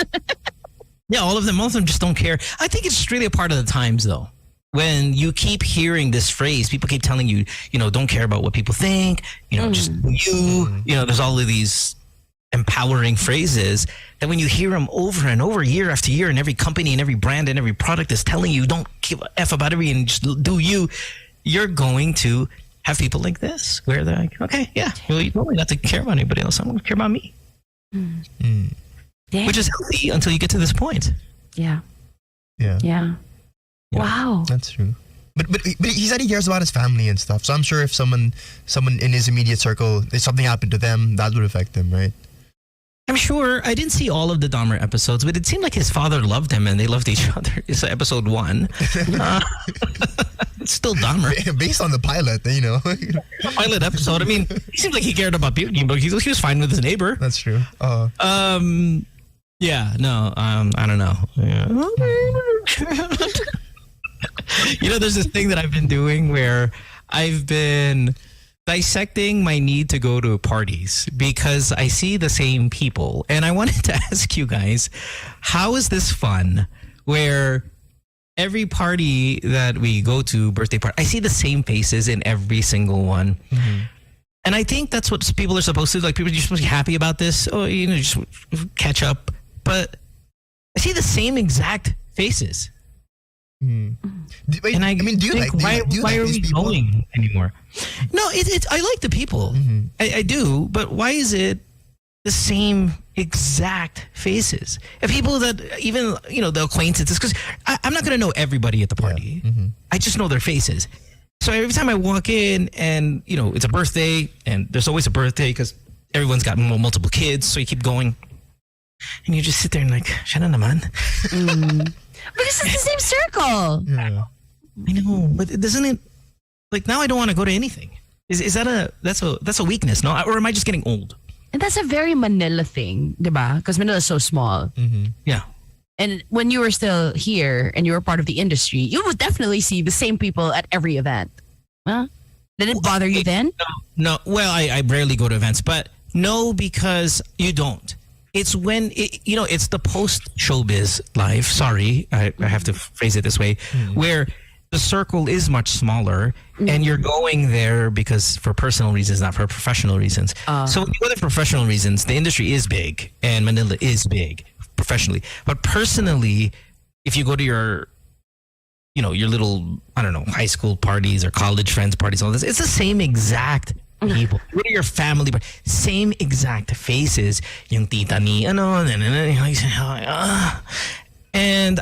Yeah, most of them just don't care. I think it's just really a part of the times, though. When you keep hearing this phrase, people keep telling you, don't care about what people think, just there's all of these empowering phrases that when you hear them over and over, year after year, and every company and every brand and every product is telling you, don't give a F about everything, just do you're going to have people like this, where they're like, okay, yeah, you told me not to care about anybody else, I'm going to care about me. Which is healthy until you get to this point. Yeah. Yeah. Wow. That's true. But he said he cares about his family and stuff. So I'm sure if someone in his immediate circle, if something happened to them, that would affect them, right? I'm sure. I didn't see all of the Dahmer episodes, but it seemed like his father loved him and they loved each other. It's episode 1. It's still Dahmer. Based on the pilot, Pilot episode. I mean, he seemed like he cared about people, but he was fine with his neighbor. That's true. Yeah, no, I don't know. Yeah. There's this thing that I've been doing where I've been dissecting my need to go to parties because I see the same people. And I wanted to ask you guys, how is this fun where every party that we go to, birthday party, I see the same faces in every single one. Mm-hmm. And I think that's what people are supposed to do. Like, people are just supposed to be happy about this. Oh, just catch up. But I see the same exact faces. Wait, and I mean, do you think, like why are we people? Going anymore? No, I like the people. Mm-hmm. I do, but why is it the same exact faces? And people that even, the acquaintances, because I'm not going to know everybody at the party. Yeah. Mm-hmm. I just know their faces. So every time I walk in and, it's a birthday, and there's always a birthday because everyone's got multiple kids, so you keep going. And you just sit there and like, Shana naman. Because it's the same circle. Yeah. I know, but doesn't it, like, now I don't want to go to anything. Is that that's a weakness, no? Or am I just getting old? And that's a very Manila thing, diba? Because Manila is so small. Mm-hmm. Yeah. And when you were still here and you were part of the industry, you would definitely see the same people at every event. Huh? Did it bother you then? No. Well, I rarely go to events, but no, because you don't. It's when, it's the post-showbiz life. Sorry, I have to phrase it this way, where the circle is much smaller and you're going there because for personal reasons, not for professional reasons. So when you go there for professional reasons, the industry is big and Manila is big professionally. But personally, if you go to your little, I don't know, high school parties or college friends parties, all this, it's the same exact people. Go to your family, but same exact faces. Yung tita ni, and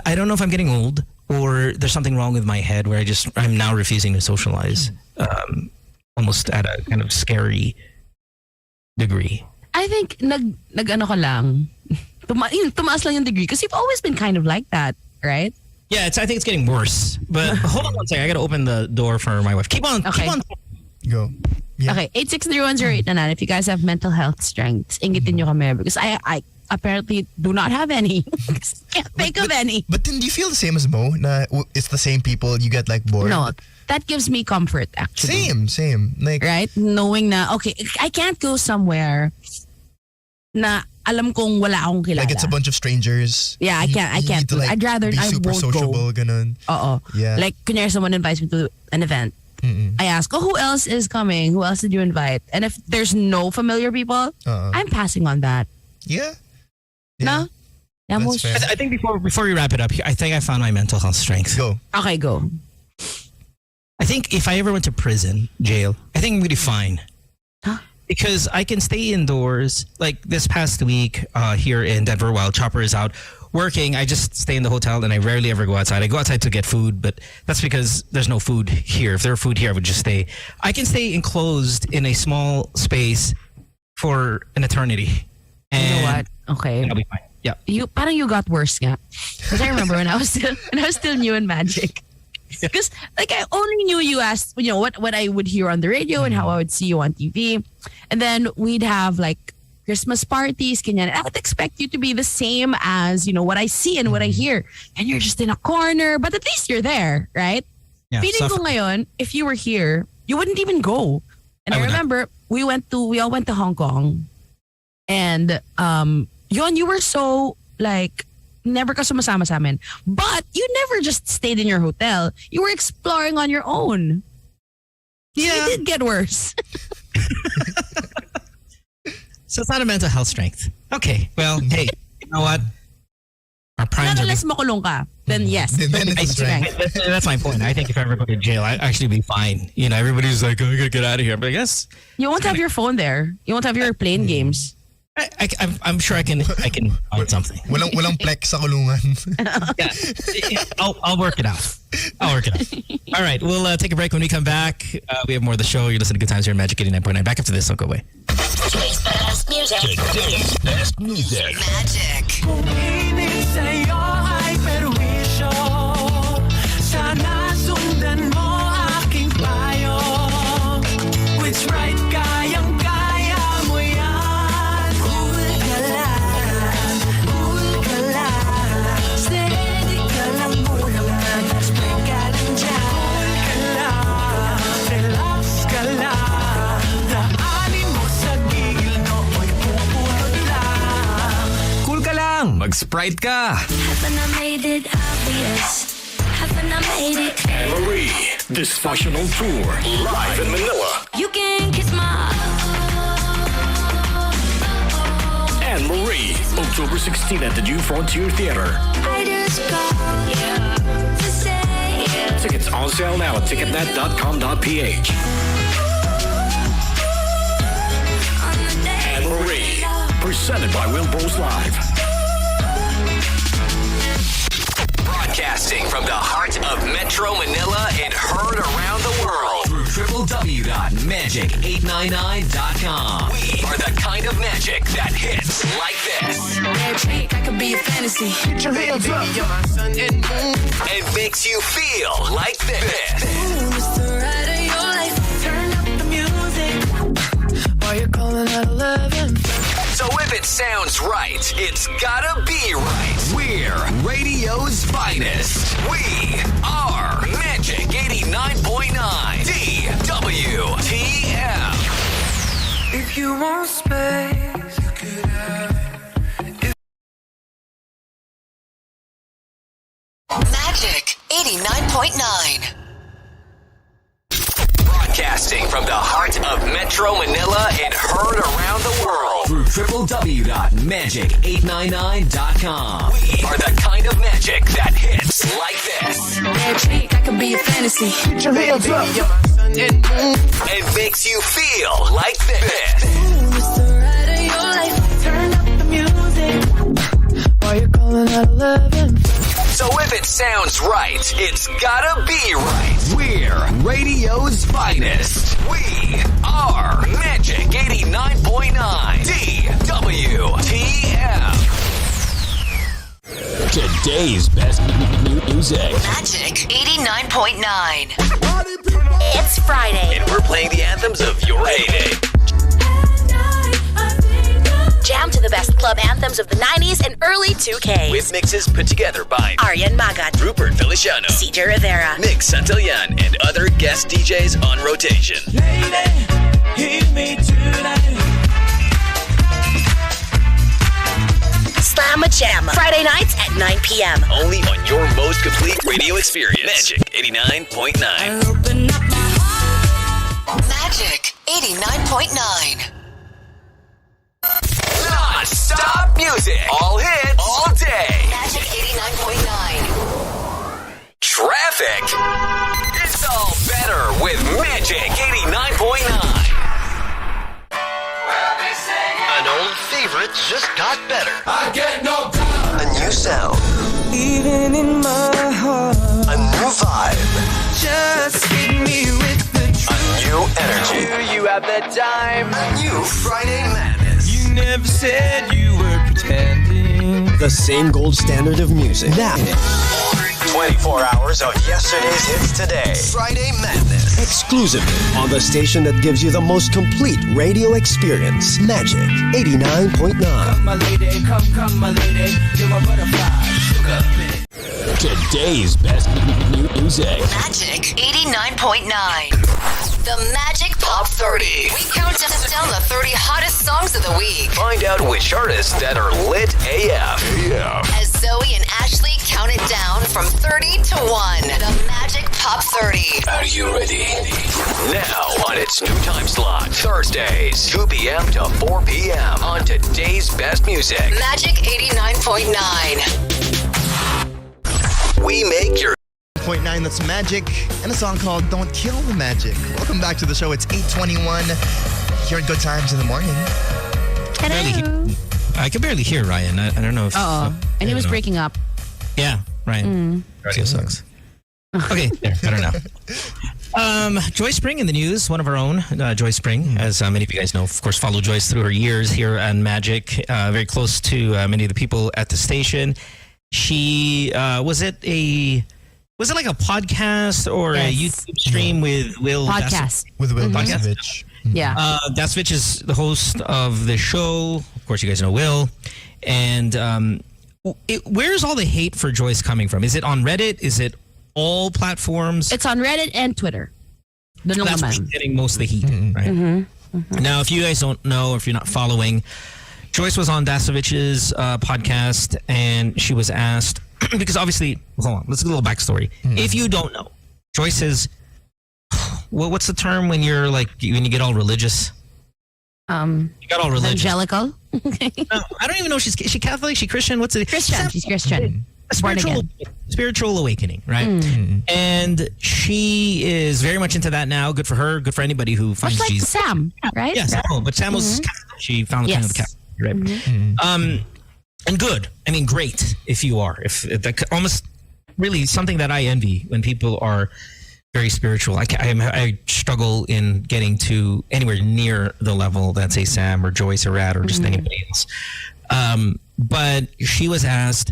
I don't know if I'm getting old or there's something wrong with my head where I'm now refusing to socialize, almost at a kind of scary degree. I think nag-ano ka lang, tumaas lang yung degree because you've always been kind of like that, right? Yeah, I think it's getting worse. But hold on one second. I got to open the door for my wife. Keep on. Go. Yeah. Okay, 8631089. If you guys have mental health strengths, ingitin nyo kami because I apparently do not have any. Can't think of any. But then do you feel the same as Mo? Na it's the same people, you get like bored? No, that gives me comfort actually. Same. Like, right? Knowing na, okay, I can't go somewhere na alam kong wala akong kilala. Like it's a bunch of strangers. Yeah, I can't do it. I'd rather be I super won't sociable, go. Ganun. Yeah. Like, kunyari someone invites me to an event. I ask, who else is coming? Who else did you invite? And if there's no familiar people, I'm passing on that. Yeah. No? Yeah, That's fair. I think before we wrap it up, I think I found my mental health strength. Go. Okay, go. I think if I ever went to prison, jail, I think I'm really fine. Huh? Because I can stay indoors. Like this past week here in Denver while Chopper is out working, I just stay in the hotel and I rarely ever go outside. I go outside to get food, but that's because there's no food here. If there were food here, I would just stay. I can stay enclosed in a small space for an eternity. And you know what? Okay. I'll be fine. Yeah. You got worse nga. Because I remember when I was still new in Magic. Because like I only knew you as what I would hear on the radio and how I would see you on TV, and then we'd have like Christmas parties, ganyan. I would expect you to be the same as what I see and what I hear, and you're just in a corner, but at least you're there, right? Yeah, Feeling ko ngayon, if you were here, you wouldn't even go. And I remember we all went to Hong Kong, and you were so like. Never ka sumasama sa amin. But you never just stayed in your hotel. You were exploring on your own. Yeah. It did get worse. So it's not a mental health strength. Okay. Well, hey, you know what? Our primes unless makulong ka, then yes. Then it's strength. That's my point. I think if I ever go to jail, I'd actually be fine. Everybody's like, oh, I gotta get out of here. But I guess... You won't have your phone there. You won't have your playing games. I'm sure I can find something. Walang plex sa kulungan. Yeah, I'll work it out. All right, we'll take a break. When we come back, we have more of the show. You're listening to Good Times here in Magic 89.9. Back after this, don't go away. Today's best music. Today's best music. Magic. Which right kayang-kaya mo yan. Cool ka lang. Steady ka lang muna man. Spray ka lang dyan. Cool ka lang. Relax ka lang. Daanin mo sa gigil nooy pupulot lang. Cool ka lang. Mag-Sprite ka. Haven't I made it obvious? Haven't I made it clear? Marie, Dysfunctional Tour, live in Manila. You can kiss my And Marie, October 16 at the New Frontier Theater. I just called you to say Tickets on sale now at ticketnet.com.ph. And Marie, presented by Wilbur's Live. Broadcasting from the heart of Metro Manila and heard around the world through www.magic899.com. We are the kind of magic that hits like this. Magic, I could be a fantasy. Put your hands up. You're my sun and moon. And makes you feel like this. Ooh, it's the ride of your life. Turn up the music. While you're calling out 11. So if it sounds right, it's gotta be right. We're radio's finest. We are Magic 89.9 DWTM. If you want space, you could have. Magic 89.9. Broadcasting from the heart of Metro Manila and heard around the world through www.magic899.com. We are the kind of magic that hits like this. Magic, I could be a fantasy. Put your hands up. You're my sun and moon. And makes you feel like this. Ooh, it's the ride of your life. Turn up the music. While you're calling out 11. So if it sounds right, it's gotta be right. We're radio's finest. We are Magic 89.9 DWTM. Today's best music. Magic 89.9. It's Friday. And we're playing the anthems of your heyday. Jam to the best club anthems of the 90s and early 2K. With mixes put together by Aryan Magat, Rupert Feliciano, CJ Rivera, Nick Santillan, and other guest DJs on rotation. Lady, hear me tonight. Slamma Jamma. Friday nights at 9 p.m. Only on your most complete radio experience. Magic 89.9. Open up my heart. Magic 89.9. Non-stop music. All hits. All day. Magic 89.9. Traffic. It's all better with Magic 89.9. An old favorite just got better. I get no time. A new sound. Even in my heart. A new vibe. Just hit me with the truth. A new energy. You have the time. A new Friday madness. You never said you were pretending. The same gold standard of music. Now, 24 hours of yesterday's hits today. Friday Madness. Exclusively on the station that gives you the most complete radio experience. Magic 89.9. Come, my lady, come, my lady. You're my butterfly, sugar. Today's best music. Magic 89.9. The Magic Top 30. We count down the 30 hottest songs of the week. Find out which artists that are lit AF. As Zoe and Ashley count it down from 30 to 1. The Magic Top 30. Are you ready? Now on its new time slot, Thursdays, 2 p.m. to 4 p.m. on today's best music. Magic 89.9. We make your 0.9, that's Magic, and a song called Don't Kill the Magic. Welcome back to the show. It's 8:21 here at Good Times in the Morning. I can barely hear Ryan. I don't know if... and he was breaking up. Yeah, Ryan. Radio sucks. Okay, there, better now. Joy Spring in the news, one of our own, Joy Spring, as many of you guys know, of course, follow Joyce through her years here on Magic, very close to many of the people at the station. She, was it like a podcast or a YouTube stream with Will? Podcast. With Will Dasovich. Yeah. Dasovich is the host of the show. Of course, you guys know Will. And where's all the hate for Joyce coming from? Is it on Reddit? Is it all platforms? It's on Reddit and Twitter. That's what's getting most of the heat, right? Now, if you guys don't know, if you're not following, Joyce was on Dasovich's podcast, and she was asked, because obviously, hold on, let's get a little backstory. If you don't know, Joyce is, what's the term when you're like, when you get all religious? You got all religious. Evangelical? No, I don't even know. Is she Catholic? She Christian? What's it? Christian. She's Christian. A spiritual awakening, right? And she is very much into that now. Good for her. Good for anybody who finds like Jesus. Sam, right? Yes, but Sam was Catholic. She found kind of the Catholic, right? And good. I mean, great if you are. If that almost really something that I envy when people are very spiritual. I struggle in getting to anywhere near the level that say Sam or Joyce or Rad or just anybody else. But she was asked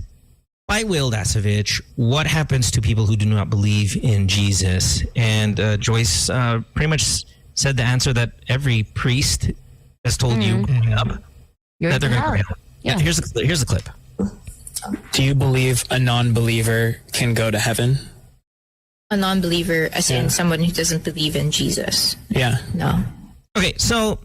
by Will Dasovich, what happens to people who do not believe in Jesus? And Joyce pretty much said the answer that every priest has told you growing up, that they're going to hell. Yeah. Here's the clip. Do you believe a non-believer can go to heaven? A non-believer, as in someone who doesn't believe in Jesus? Yeah. No. Okay, so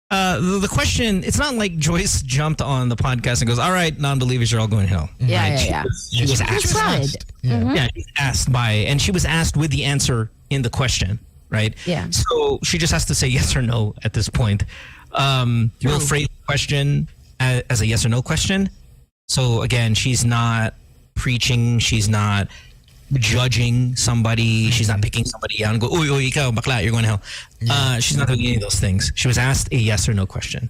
the question, it's not like Joyce jumped on the podcast and goes, all right, non-believers are all going to hell. Yeah. She was asked. Yeah, she was asked and she was asked with the answer in the question, right? Yeah. So she just has to say yes or no at this point. We'll phrase the question as a yes or no question. So again, she's not preaching, she's not judging somebody, she's not picking somebody out and go, uy, ikaw, bakla, you're going to hell. She's not doing any of those things. She was asked a yes or no question.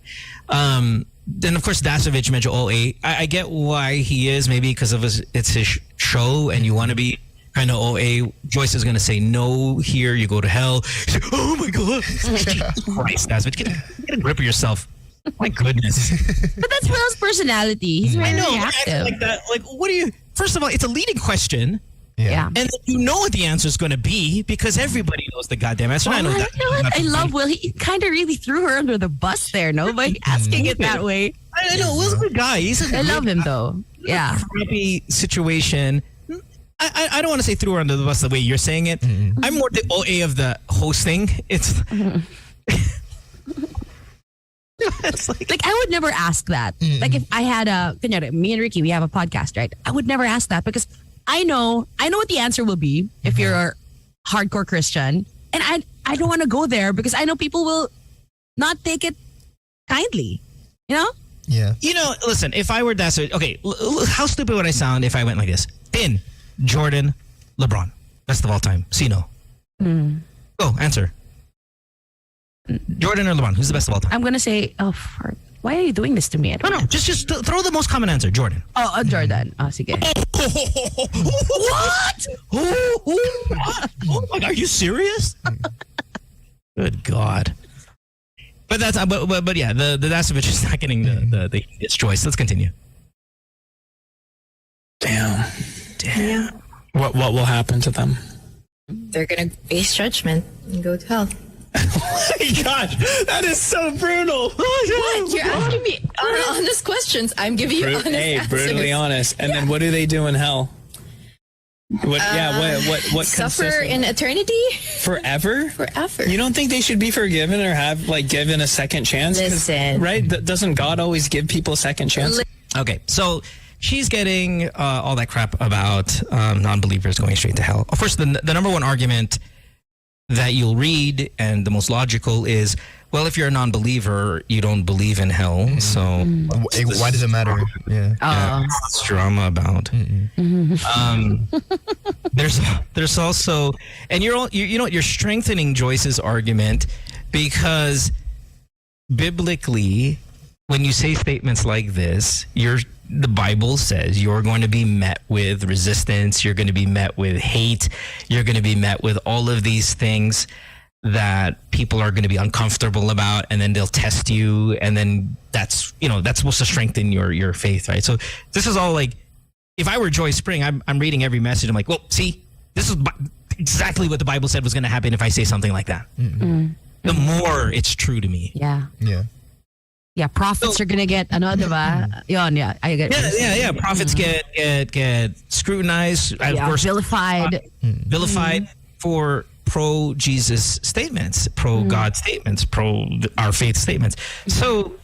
Then of course Dasovich medyo OA. I get why he is, maybe because of it's his show and you want to be kind of OA. Joyce is going to say no here, you go to hell. Like, oh my God. Christ, Dasovich, get a grip of yourself. My goodness. But that's Will's personality. He's very reactive. Like that. Like, what do you... First of all, it's a leading question. Yeah. And then you know what the answer is going to be because everybody knows the goddamn answer. I know that. You know what? I love Will. He kind of really threw her under the bus there, no? By asking it that way. I know. Will's a good guy. I love him, though. Yeah. Crappy situation. I don't want to say threw her under the bus the way you're saying it. I'm more the OA of the hosting. It's... It's like I would never ask that. Like if I had me and Ricky, we have a podcast, right? I would never ask that because I know what the answer will be if you're a hardcore Christian, and I don't want to go there because I know people will not take it kindly. You know? Yeah. You know, listen. If I were that, okay, how stupid would I sound if I went like this? Finn, Jordan, LeBron, best of all time. Sino. Go answer. Jordan or LeBron? Who's the best of all time? I'm gonna say, why are you doing this to me? No, just throw the most common answer. Jordan. Jordan. Sige. What? Oh my God, are you serious? Good God. But that's but yeah, the Dasovich is not getting its choice. Let's continue. Damn. Yeah. What will happen to them? They're gonna face judgment and go to hell. Oh my gosh, that is so brutal. What? You're asking me honest questions. I'm giving you honest answers. Brutally honest. And then what do they do in hell? What suffer in eternity? Forever? Forever. You don't think they should be forgiven or have given a second chance? Listen. Right? Doesn't God always give people a second chance? Okay, so she's getting all that crap about non-believers going straight to hell. Of course, the number one argument that you'll read and the most logical is, well, if you're a non-believer, you don't believe in hell. So why does it matter? Yeah. What's drama about? There's also, and you're strengthening Joyce's argument, because biblically, when you say statements like this, the Bible says you're going to be met with resistance, you're going to be met with hate, you're going to be met with all of these things that people are going to be uncomfortable about, and then they'll test you, and then that's supposed to strengthen your faith, right? So this is all like, if I were Joyce Spring, I'm reading every message, I'm like, well, see, this is exactly what the Bible said was going to happen if I say something like that. The more it's true to me. Yeah. Yeah. Yeah, prophets are gonna get diba? Yon, yeah, I get. Yeah. Prophets get scrutinized, of course, vilified for pro Jesus statements, pro God statements, pro our faith statements. So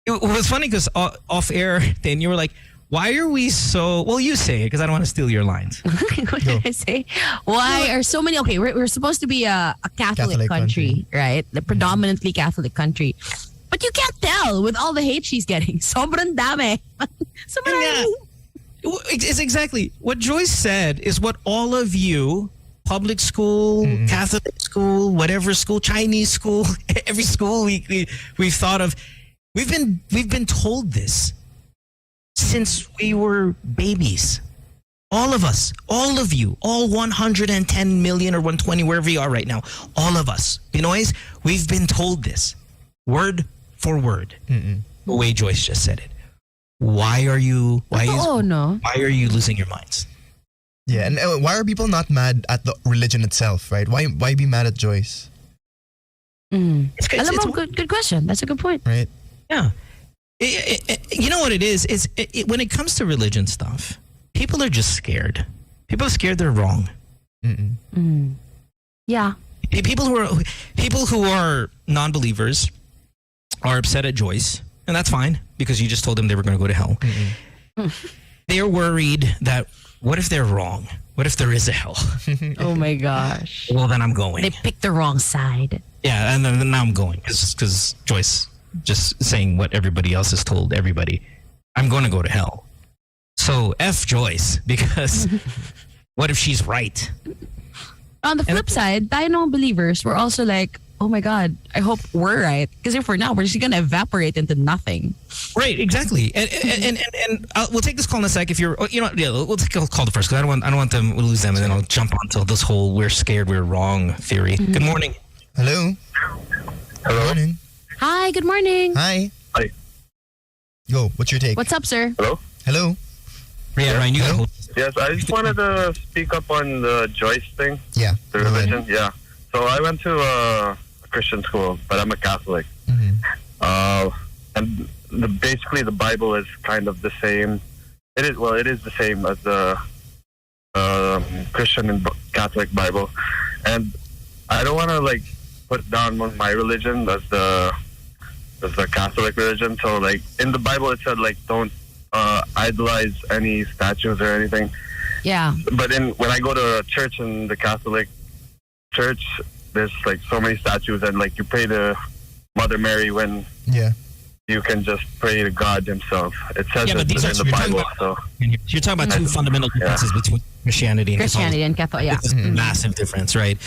it was funny because off air, then you were like, "Why are we so?" Well, you say it because I don't want to steal your lines. What did I say? Why are so many? Okay, we're supposed to be a Catholic country, right? The predominantly Catholic country. But you can't tell with all the hate she's getting. Sobrang dami. It's exactly what Joyce said is what all of you, public school, Catholic school, whatever school, Chinese school, every school we've thought of. We've been told this since we were babies. All of us, all of you, all 110 million or 120, wherever you are right now, all of us, Pinoys, we've been told this. Word for word, the way Joyce just said it. Why are you losing your minds? Yeah, and why are people not mad at the religion itself, right? Why be mad at Joyce? Good question. That's a good point. Right? Yeah. You know what it is? When it comes to religion stuff, people are just scared. People are scared they're wrong. Yeah. People who are non-believers are upset at Joyce, and that's fine because you just told them they were going to go to hell. They're worried that what if they're wrong? What if there is a hell? Oh my gosh. Well, then I'm going. They picked the wrong side. Yeah, and then now I'm going because Joyce just saying what everybody else has told everybody. I'm going to go to hell. So F Joyce, because what if she's right? On the flip side, tayo non-believers, we're also like, oh my God, I hope we're right. Because if we're not, we're just going to evaporate into nothing. Right, exactly. And we'll take this call in a sec. If you're, we'll take a call first because I don't want them, we'll lose them, and then I'll jump onto this whole we're scared, we're wrong theory. Good morning. Hello. Good morning. Hi, good morning. Hi. Go, what's your take? What's up, sir? Hello. Yeah, Ryan, you got Yes, I just wanted to speak up on the Joyce thing. Yeah. The religion. Yeah. So I went to a Christian school, but I'm a Catholic. And basically the Bible is kind of the same. It is the same as the Christian and Catholic Bible. And I don't want to put down my religion as the Catholic religion. So in the Bible it said don't idolize any statues or anything. Yeah. But when I go to a church in the Catholic church, there's so many statues, and you pray to Mother Mary when you can just pray to God Himself. It says it in the Bible. So you're talking about two fundamental differences between Christianity and Catholic. Yeah. This is a massive difference, right?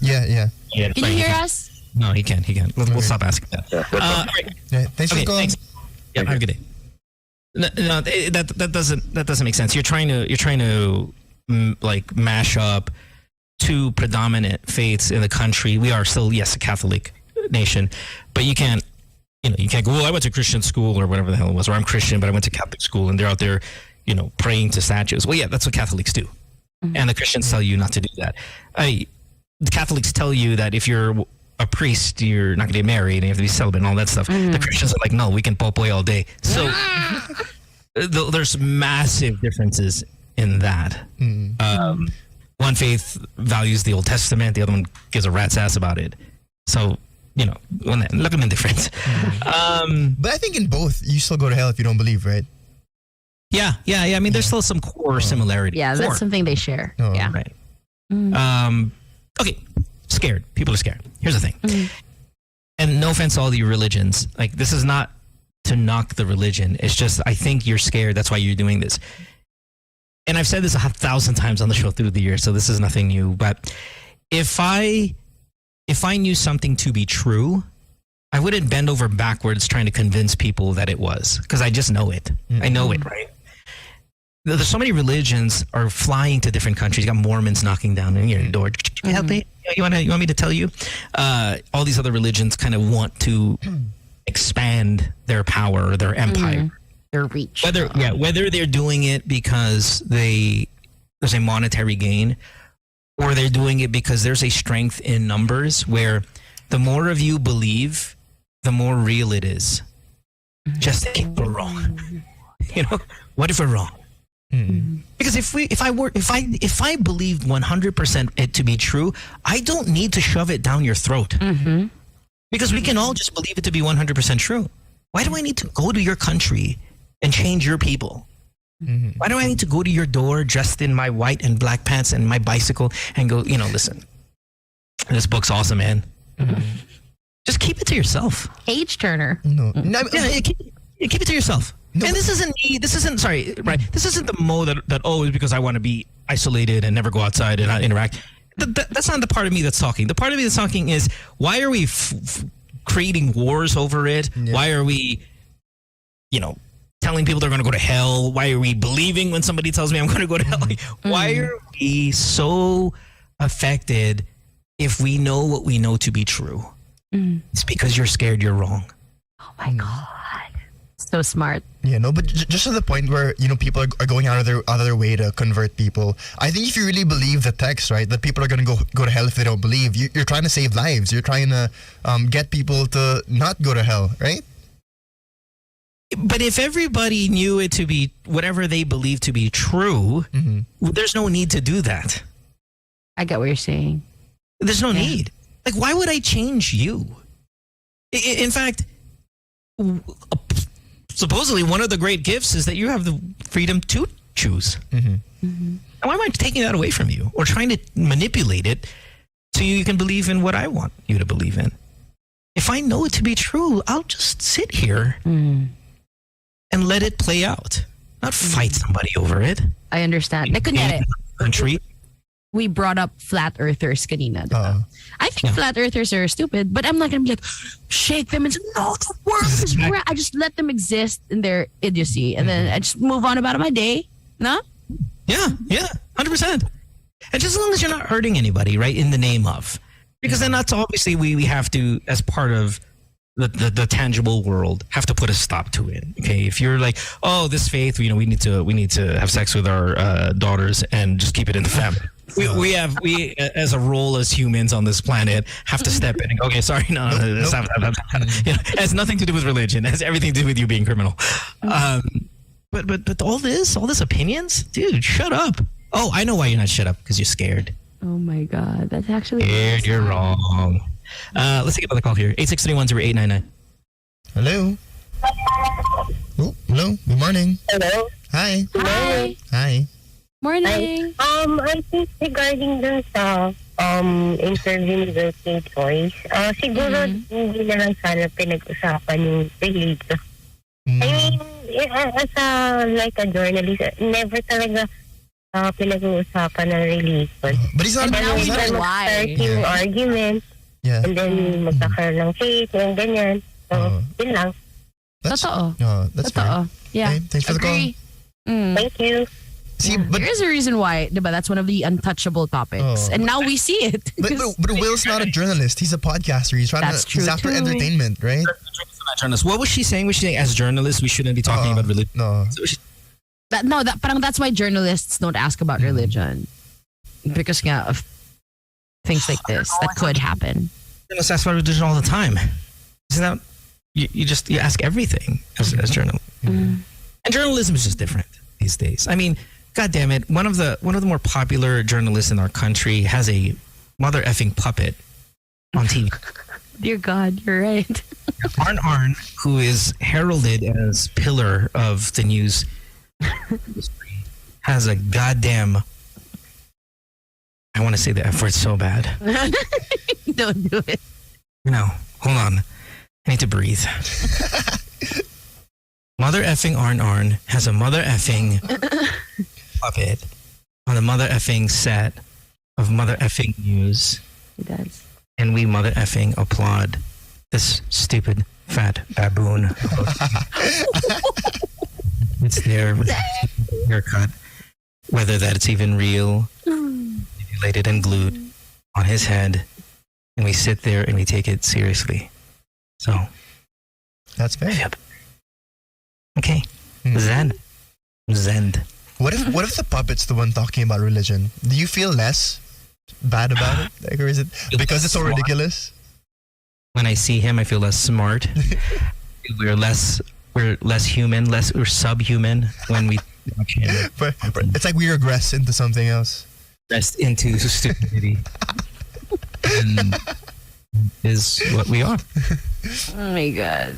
Yeah. Can you hear us? No, he can't. We'll stop asking that. Thanks for calling. Yeah, have a good day. No, that doesn't make sense. You're trying to mash up two predominant faiths in the country. We are still, yes, a Catholic nation, but you can't go, well, I went to Christian school or whatever the hell it was, or I'm Christian, but I went to Catholic school, and they're out there, praying to statues. Well, yeah, that's what Catholics do. and the Christians tell you not to do that. The Catholics tell you that if you're a priest, you're not going to get married and you have to be celibate and all that stuff. The Christians are like, no, we can popoy all day. So there's massive differences in that. One faith values the Old Testament, the other one gives a rat's ass about it. So, look at the difference. But I think in both, you still go to hell if you don't believe, right? Yeah. I mean, there's still some core similarity. Yeah, that's something they share. Oh. Yeah. Right. Okay, scared. People are scared. Here's the thing. And no offense to all the religions. Like, this is not to knock the religion. It's just, I think you're scared. That's why you're doing this. And I've said this 1,000 times on the show through the years, so this is nothing new. But if I knew something to be true, I wouldn't bend over backwards trying to convince people that it was, because I just know it. I know it, right? There's so many religions are flying to different countries. You got Mormons knocking down your door. Help me? You want me to tell you? All these other religions kind of want to expand their power, their empire. Their reach. Whether they're doing it because there's a monetary gain, or they're doing it because there's a strength in numbers where the more of you believe, the more real it is. Just in case we're wrong. What if we're wrong? Because if I believed 100% it to be true, I don't need to shove it down your throat. Because we can all just believe it to be 100% true. Why do I need to go to your country and change your people? Why do I need to go to your door dressed in my white and black pants and my bicycle and go, listen, this book's awesome, man. Just keep it to yourself. Page turner. No. Keep it to yourself. No. And this isn't the mo that is because I want to be isolated and never go outside and not interact. That's not the part of me that's talking. The part of me that's talking is, why are we creating wars over it? Yeah. Why are we, telling people they're going to go to hell? Why are we believing when somebody tells me I'm going to go to hell? Why are we so affected if we know what we know to be true? It's because you're scared you're wrong. Oh my God. So smart. Yeah, no, but just to the point where, people are going out of their way to convert people. I think if you really believe the text, right, that people are going to go to hell if they don't believe, you're trying to save lives. You're trying to get people to not go to hell, right? But if everybody knew it to be whatever they believe to be true, there's no need to do that. I get what you're saying. There's no need. Like, why would I change you? In fact, supposedly one of the great gifts is that you have the freedom to choose. And why am I taking that away from you or trying to manipulate it so you can believe in what I want you to believe in? If I know it to be true, I'll just sit here and let it play out, not fight somebody over it. I understand. Country. We brought up flat earthers kanina. I think flat earthers are stupid, but I'm not going to be like, shake them and say, no, the world is round. I just let them exist in their idiocy and then I just move on about my day. No? Yeah, 100%. And just as long as you're not hurting anybody, right, in the name of. Because then that's obviously we have to, as part of the tangible world, have to put a stop to it. Okay, if you're like, oh, this faith, we need to have sex with our daughters and just keep it in the family. We as a role as humans on this planet have to step in and go, okay, sorry, no, it has nothing to do with religion. It has everything to do with you being criminal. But all this opinions, dude, shut up. Oh, I know why you're not shut up, because you're scared. Oh my God, that's actually scared. You're wrong. Let's take another call here. 863-10899. Hello. Oh, hello. Good morning. Hello. Hi. Hi. Hi. Morning. I think regarding dun sa interview ni Kate Joyce, siguro hindi na lang sana pinag-usapan yung religion. I mean, as a journalist, never talaga pinag-uusapan ng religion. But it's not about why. Yung argument. Yeah. And then magkakaroon ng faith, yung ganyan. So, yun lang. Totoo. That's Totoo. Yeah. Okay, thanks for the call. Thank you. See, but there is a reason why, diba? That's one of the untouchable topics. And now we see it. But Will's not a journalist. He's a podcaster. He's trying he's after entertainment, right? Journalist. What was she saying? Was she saying as journalists we shouldn't be talking about religion? No. That's why journalists don't ask about religion. because nga of things like this that could happen. Journalists ask about religion all the time. Isn't that you ask everything as journalists? And journalism is just different these days. I mean, God damn it, one of the more popular journalists in our country has a mother effing puppet on TV. Dear God, you're right. Arn, who is heralded as pillar of the news industry, has a goddamn, I want to say the F word so bad. Don't do it. No, hold on. I need to breathe. Mother effing Arn has a mother effing puppet on the mother effing set of mother effing news. He does. And we mother effing applaud this stupid fat baboon. It's there with a haircut, whether that's even real, manipulated and glued on his head, and we sit there and we take it seriously. So that's fair. Yep. Okay. Zen. What if the puppet's the one talking about religion? Do you feel less bad about it? Like, or is it because it's so ridiculous? When I see him, I feel less smart. we're less human, we're subhuman when we watch him. But it's like we regress into something else. Regress into stupidity. And is what we are. Oh my God.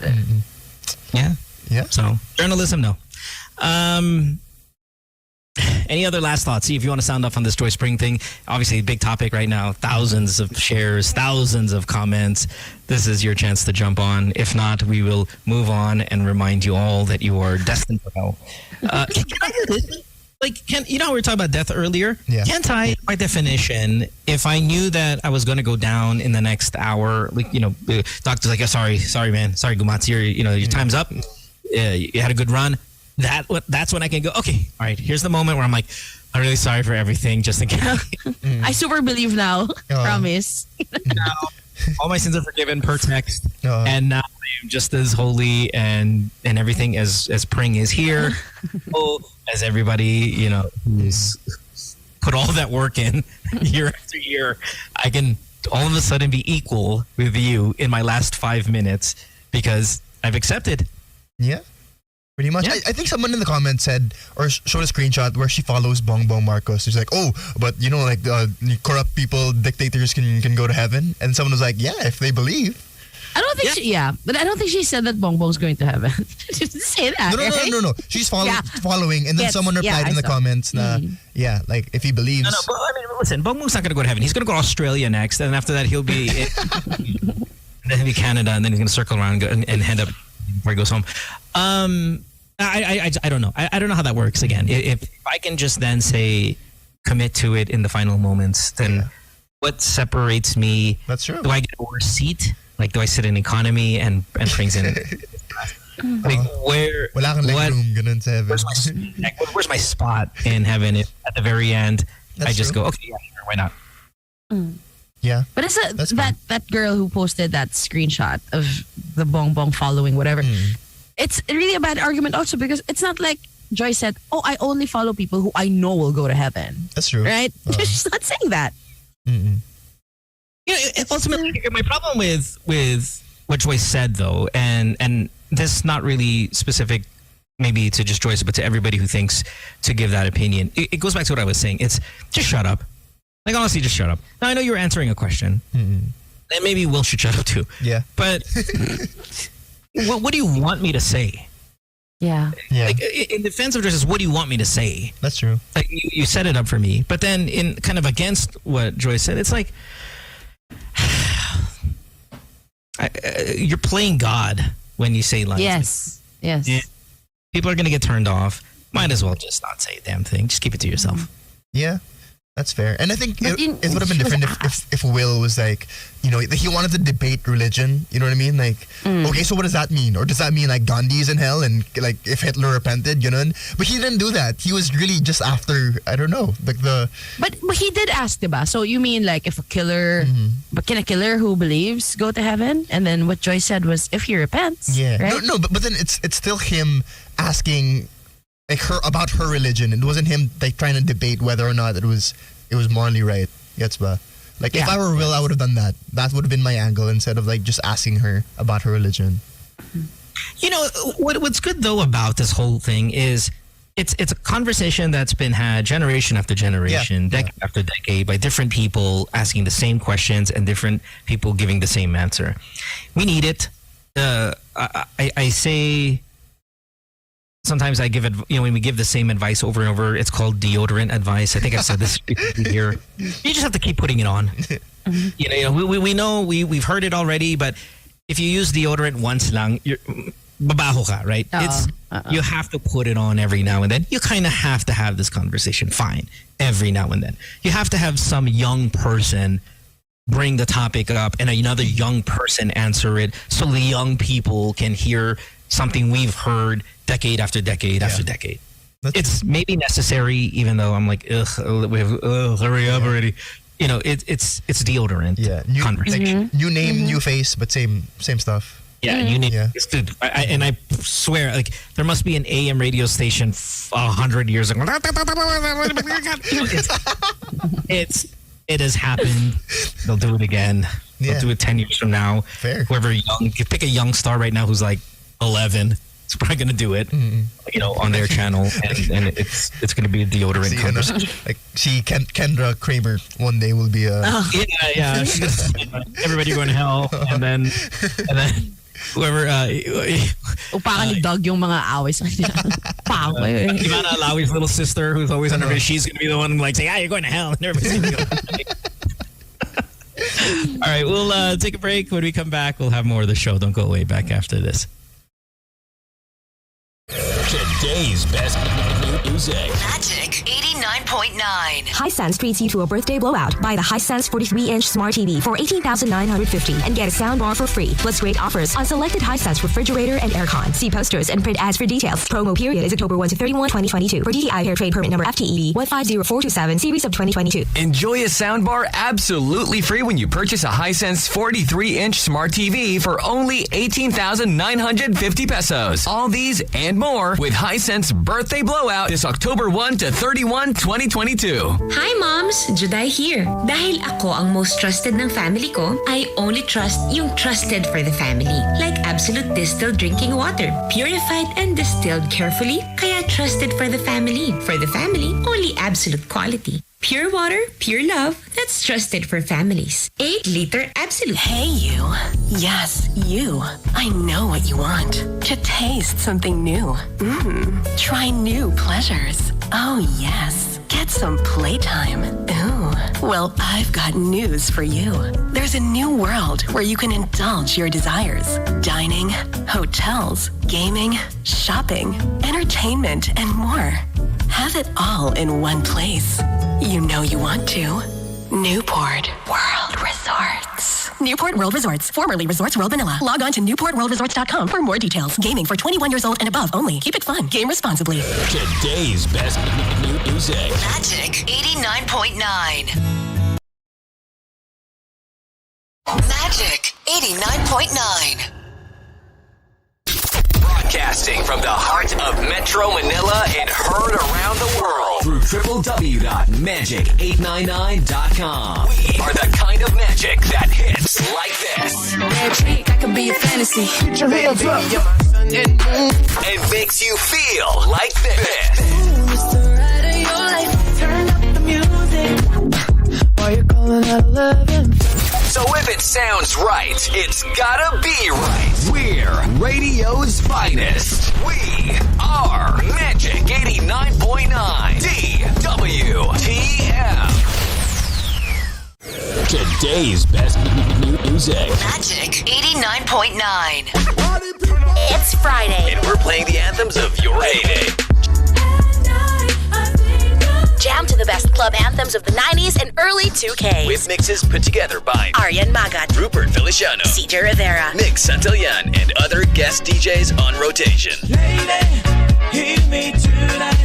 Yeah. Yeah. So journalism, no. Any other last thoughts? See if you want to sound off on this Joy Spring thing. Obviously, big topic right now. Thousands of shares, thousands of comments. This is your chance to jump on. If not, we will move on and remind you all that you are destined for hell. Can I do this? Like, you know how we were talking about death earlier? Yeah. Can't I, by definition, if I knew that I was going to go down in the next hour, like, you know, the doctor's like, oh, sorry, man. Sorry, Gumatz, your time's up. You had a good run. That's when I can go, okay, all right, here's the moment where I'm like, I'm really sorry for everything, just in case. I super believe now. Promise. Now, all my sins are forgiven per text. And now I am just as holy and everything as Pring is here. As everybody, you know, who's put all that work in year after year, I can all of a sudden be equal with you in my last 5 minutes because I've accepted. Yeah. Pretty much. Yeah. I think someone in the comments said or showed a screenshot where she follows Bongbong Marcos. She's like, oh, but you know, like corrupt people, dictators can go to heaven. And someone was like, yeah, if they believe. I don't think but I don't think she said that Bongbong's going to heaven. She didn't say that. No. She's following, and then someone replied in the comments, yeah, like if he believes. No, but I mean, listen, Bongbong's not going to go to heaven. He's going to go to Australia next, and after that he'll be then he'll be Canada, and then he's going to circle around and end up before he goes home. I don't know. I don't know how that works. Again, if I can just then say commit to it in the final moments, then what separates me? That's true. Do I get a worse seat? Like, do I sit in economy and brings in? Like, where's my spot in heaven? If at the very end, I just go, okay, yeah, sure, why not? Yeah. But it's that girl who posted that screenshot of the Bongbong following whatever. It's really a bad argument also because it's not like Joy said, oh, I only follow people who I know will go to heaven. That's true. Right? She's not saying that. You know, ultimately, my problem with what Joyce said, though, and this is not really specific maybe to just Joyce, but to everybody who thinks to give that opinion, it goes back to what I was saying. It's just shut up. Like, honestly, just shut up. Now, I know you were answering a question, and maybe Will should shut up too. Yeah. But what do you want me to say? Yeah. Like, in defense of justice, what do you want me to say? That's true. Like, you set it up for me. But then in kind of against what Joyce said, it's like, you're playing God when you say lines. Yes. People are going to get turned off. Might as well just not say a damn thing. Just keep it to yourself. Yeah. That's fair. And I think it would have been different if Will was like, you know, he wanted to debate religion. You know what I mean? Like, okay, so what does that mean? Or does that mean like Gandhi's in hell and like if Hitler repented, you know? But he didn't do that. He was really just after, I don't know, like the... But he did ask, diba? So you mean like if a killer, but can a killer who believes go to heaven? And then what Joy said was if he repents. Yeah. Right? No, but then it's still him asking... like her about her religion. It wasn't him like trying to debate whether or not it was it was morally right. Gets ba? Like if I were Will, I would have done that. That would have been my angle instead of like just asking her about her religion. You know, what's good though about this whole thing is it's a conversation that's been had generation after generation, decade after decade by different people asking the same questions and different people giving the same answer. We need it. I say sometimes I give it, when we give the same advice over and over, it's called deodorant advice. I think I've said this here. You just have to keep putting it on. We know we've heard it already, but if you use deodorant once lang, you're babaho ka, right? You have to put it on every now and then. You kind of have to have this conversation, fine, every now and then. You have to have some young person bring the topic up and another young person answer it so the young people can hear something we've heard decade after decade after decade. It's maybe necessary, even though I'm like, hurry up already. It's deodorant. Yeah, new name, new face, but same stuff. Yeah, you need. Dude, I swear, like there must be an AM radio station 100 years ago. It has happened. They'll do it again. They'll do it 10 years from now. Fair. Whoever young, you pick a young star right now who's like 11. It's probably going to do it, on their channel, and it's going to be a deodorant conversation. Kendra Kramer one day will be a everybody going to hell, and then whoever Upakan ni Doug yung mga away sa kanya. Ivana Alawi's little sister who's always under she's going to be the one like saying, you're going to hell, and everybody's going to go. All right, we'll take a break. When we come back, we'll have more of the show. Don't go away. Back after this. Today's best music. Magic 89.9. Hisense treats you to a birthday blowout. Buy the Hisense 43-inch smart TV for $18,950 and get a soundbar for free. Plus great offers on selected Hisense refrigerator and aircon. See posters and print ads for details. Promo period is October 1 to 31, 2022. For DTI Hair Trade Permit Number FTEB 150427, Series of 2022. Enjoy a soundbar absolutely free when you purchase a Hisense 43-inch smart TV for only 18,950 pesos. All these and more with Hisense Birthday Blowout this October 1 to 31, 2022. Hi moms! Juday here. Dahil ako ang most trusted ng family ko, I only trust yung trusted for the family. Like Absolute Distilled Drinking Water. Purified and distilled carefully, kaya trusted for the family. For the family, only Absolute quality. Pure water, pure love, that's trusted for families. 8-liter Absolute. Hey you. Yes, you. I know what you want. To taste something new. Try new pleasures. Oh yes. Get some playtime. Ooh. Well, I've got news for you. There's a new world where you can indulge your desires. Dining, hotels, gaming, shopping, entertainment, and more. Have it all in one place. You know you want to. Newport World Resorts. Newport World Resorts, formerly Resorts World Manila. Log on to newportworldresorts.com for more details. Gaming for 21 years old and above only. Keep it fun. Game responsibly. Today's best music. Magic 89.9. Magic 89.9. Broadcasting from the heart of Metro Manila and heard around the world through www.magic899.com. We are the kind of magic that hits like this. Magic, I can be a fantasy. Put your hands up. And makes you feel like this. Ooh, it's the ride of your life. Turn up the music. While you're calling at 11. So if it sounds right, it's gotta be right. We're radio's finest. We are Magic 89.9 DWTM. Today's best music. Magic 89.9. It's Friday. And we're playing the anthems of your heyday. Jam to the best club anthems of the 90s and early 2K. With mixes put together by Aryan Magat, Rupert Feliciano, CJ Rivera, Nick Santillan, and other guest DJs on rotation. Lady, hear me tonight.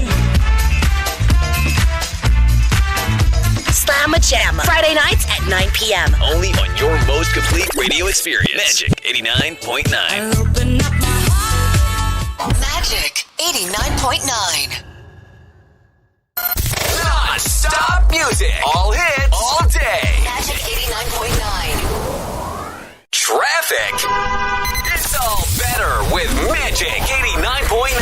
Slamma Jamma. Friday nights at 9 p.m. Only on your most complete radio experience. Magic 89.9. Magic 89.9. Non-stop music. All hits. All day. Magic 89.9. Traffic. It's all better with Magic 89.9.